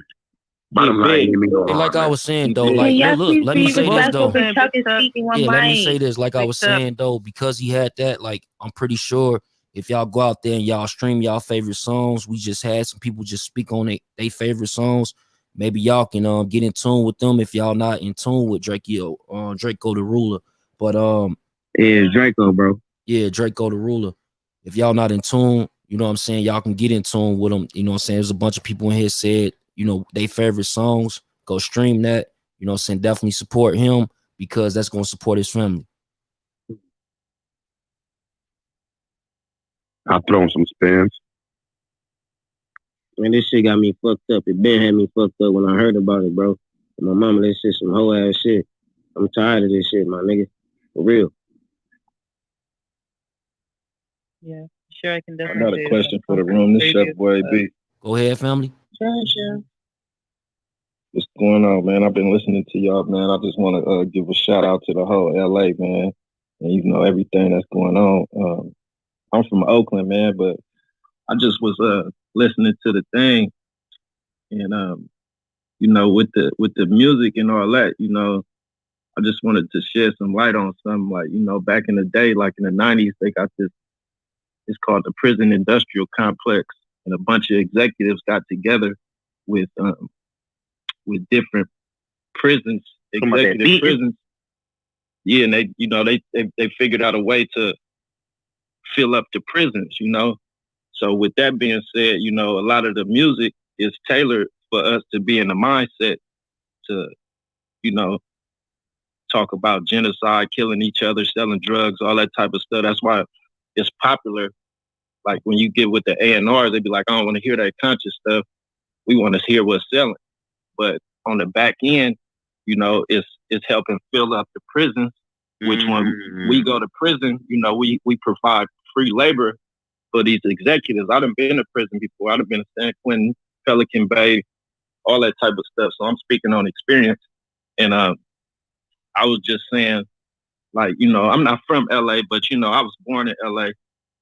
Like I was saying though, like look, let me say this though. Chuck is speaking one Let me mic. say this. Like I was saying though, because he had that, like I'm pretty sure if y'all go out there and y'all stream y'all favorite songs, we just had some people just speak on they favorite songs. Maybe y'all can get in tune with them if y'all not in tune with Drakeo the Ruler. But yeah, Draco, bro. Yeah, Drakeo the Ruler. If y'all not in tune, you know what I'm saying, y'all can get in tune with them. You know what I'm saying? There's a bunch of people in here said, they favorite songs. Go stream that. You know what I'm saying? Definitely support him because that's going to support his family. I'll throw in some spins. Man, this shit got me fucked up. It been had me fucked up when I heard about it, bro. And my mama, this shit some whole ass shit. I'm tired of this shit, my nigga. For real. Yeah, sure, I can I definitely. got a question for the room. This Chef Boy B. Go ahead, family. Sure. What's going on, man? I've been listening to y'all, man. I just want to give a shout out to the whole LA, man. And everything that's going on. I'm from Oakland, man, but I just was listening to the thing, and with the music and all that, I just wanted to shed some light on something. Like, back in the day, like in the 90s, they got this. It's called the Prison Industrial Complex, and a bunch of executives got together with different prisons, executive prisons. Yeah, and they figured out a way to fill up the prisons, So with that being said, you know, a lot of the music is tailored for us to be in the mindset to, you know, talk about genocide, killing each other, selling drugs, all that type of stuff. That's why it's popular. Like when you get with the A&R, they be like, I don't want to hear that conscious stuff. We want to hear what's selling. But on the back end, you know, it's helping fill up the prisons, which when we go to prison, you know, we provide free labor for these executives. I done been to prison before. I done been to San Quentin, Pelican Bay, all that type of stuff. So I'm speaking on experience. And I was just saying, like, you know, I'm not from LA, but, you know, I was born in LA,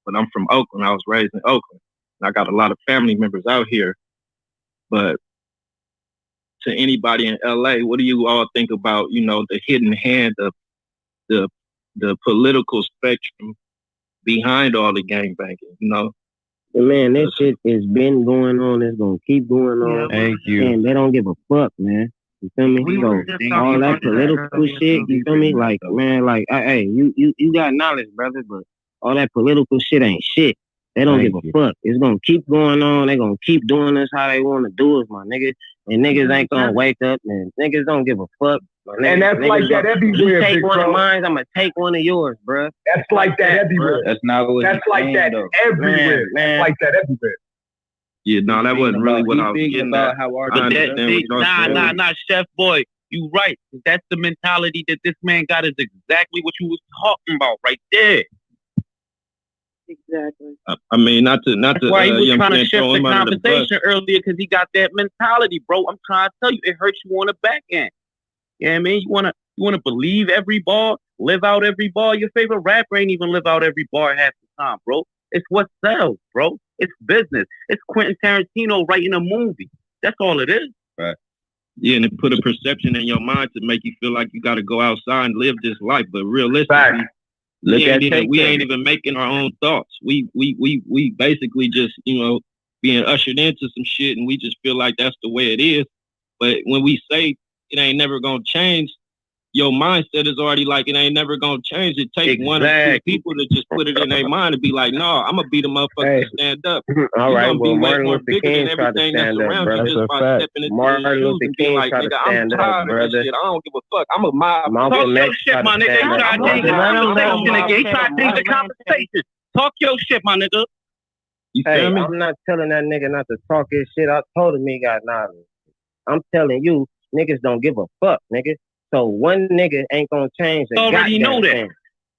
but I'm from Oakland. I was raised in Oakland. And I got a lot of family members out here. But to anybody in LA, what do you all think about, you know, the hidden hand of the political spectrum behind all the gangbanging, you know? Man, that shit has been going on. It's gonna keep going on. Thank you. And they don't give a fuck, man. You feel me? So all that political shit, you feel me? Like, man, like, hey, you got knowledge, brother, but all that political shit ain't shit. They don't give a fuck. It's gonna keep going on. They gonna keep doing this how they want to do it, my nigga. And niggas ain't gonna wake up, man. Niggas don't give a fuck. And that's like that everywhere. You take one of mine, I'm gonna take one of yours, bro. That's like that everywhere. That's not what That's like that everywhere. Man. That's like that everywhere. Yeah, no, that wasn't really what I was getting at. Nah, Chef Boy, you right. That's the mentality that this man got is exactly what you was talking about right there. Exactly. I mean, not to. That's why he was you know trying to what I'm saying, shift throw the him under the bus. conversation earlier because he got that mentality, bro. I'm trying to tell you, it hurts you on the back end. You know what I mean? You wanna believe every bar, live out every bar. Your favorite rapper ain't even live out every bar half the time, bro. It's what sells, bro. It's business. It's Quentin Tarantino writing a movie. That's all it is. Right. Yeah, and it put a perception in your mind to make you feel like you got to go outside and live this life. But realistically, we ain't even making our own thoughts. We basically just, you know, being ushered into some shit, and we just feel like that's the way it is. But when we say it ain't never gonna change, your mindset is already like it ain't never gonna change. It takes one or two people to just put it in their mind and be like, no, I'm gonna be the motherfucker to stand up. All right, well, Martin more Luther bigger King than tried to everything that's stand up, around brother. you just by stepping into Martin your shoes Luther and being King like, tried to nigga, I'm stand up, tired of this brother. shit. I don't give a fuck. I'm a mob. Malcolm Talk X your shit, tried my to nigga. He stand tried up, to change the brother. conversation again. He tried to change the conversation. Talk your shit, my nigga. You Hey, feel me? I'm not telling that nigga not to talk his shit. I told him he got knowledge. I'm telling you, niggas don't give a fuck, nigga. So one nigga ain't gonna change the Already goddamn know that. thing.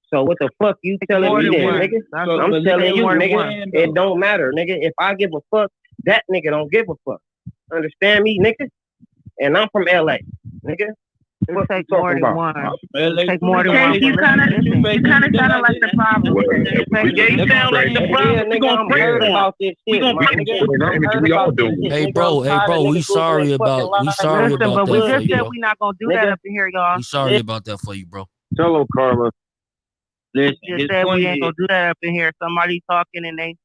So what the fuck you telling me then, nigga? I'm telling you, nigga, it don't matter, nigga. If I give a fuck, that nigga don't give a fuck. Understand me, nigga? And I'm from LA, nigga. It takes more than one. It Take more than one. You kind of sounded like the problem. You sound like the problem. We gonna pray for him. We gonna pray for him. Hey, bro, we sorry about Listen, about but we that for just you, said bro. we not gonna do that up in here, y'all. We sorry about that for you, bro. Tell him, Karma. Listen, We just said we ain't gonna do that up in here. Somebody talking and they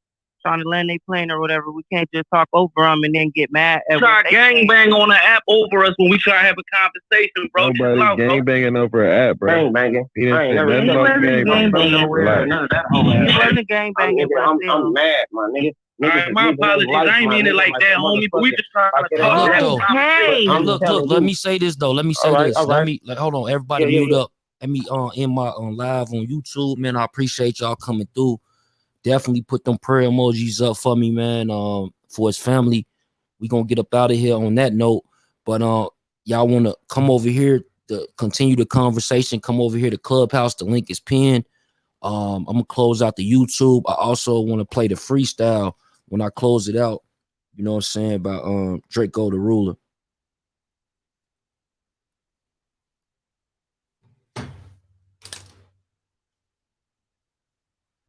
trying to land their plane or whatever. We can't just talk over them and then get mad at try gangbang on the app over us when we try to have a conversation, bro. Nobody gangbanging over an app, bro. Gangbanging. He didn't say nothing He about wasn't gangbanging. gangbanging. None of that whole ass. He wasn't gangbanging. I'm mad, my nigga. All right, my apologies. I ain't mean it like that, homie. But we just trying to talk. Hey, look, let me say this though. Let me say this. Let me hold on. Everybody mute up. Let me in my live on YouTube, man. I appreciate y'all coming through. Definitely put them prayer emojis up for me, man. For his family. We gonna get up out of here on that note. But y'all wanna come over here to continue the conversation, come over here to Clubhouse. The link is pinned. I'm gonna close out the YouTube. I also want to play the freestyle when I close it out. You know what I'm saying, about Drakeo the Ruler.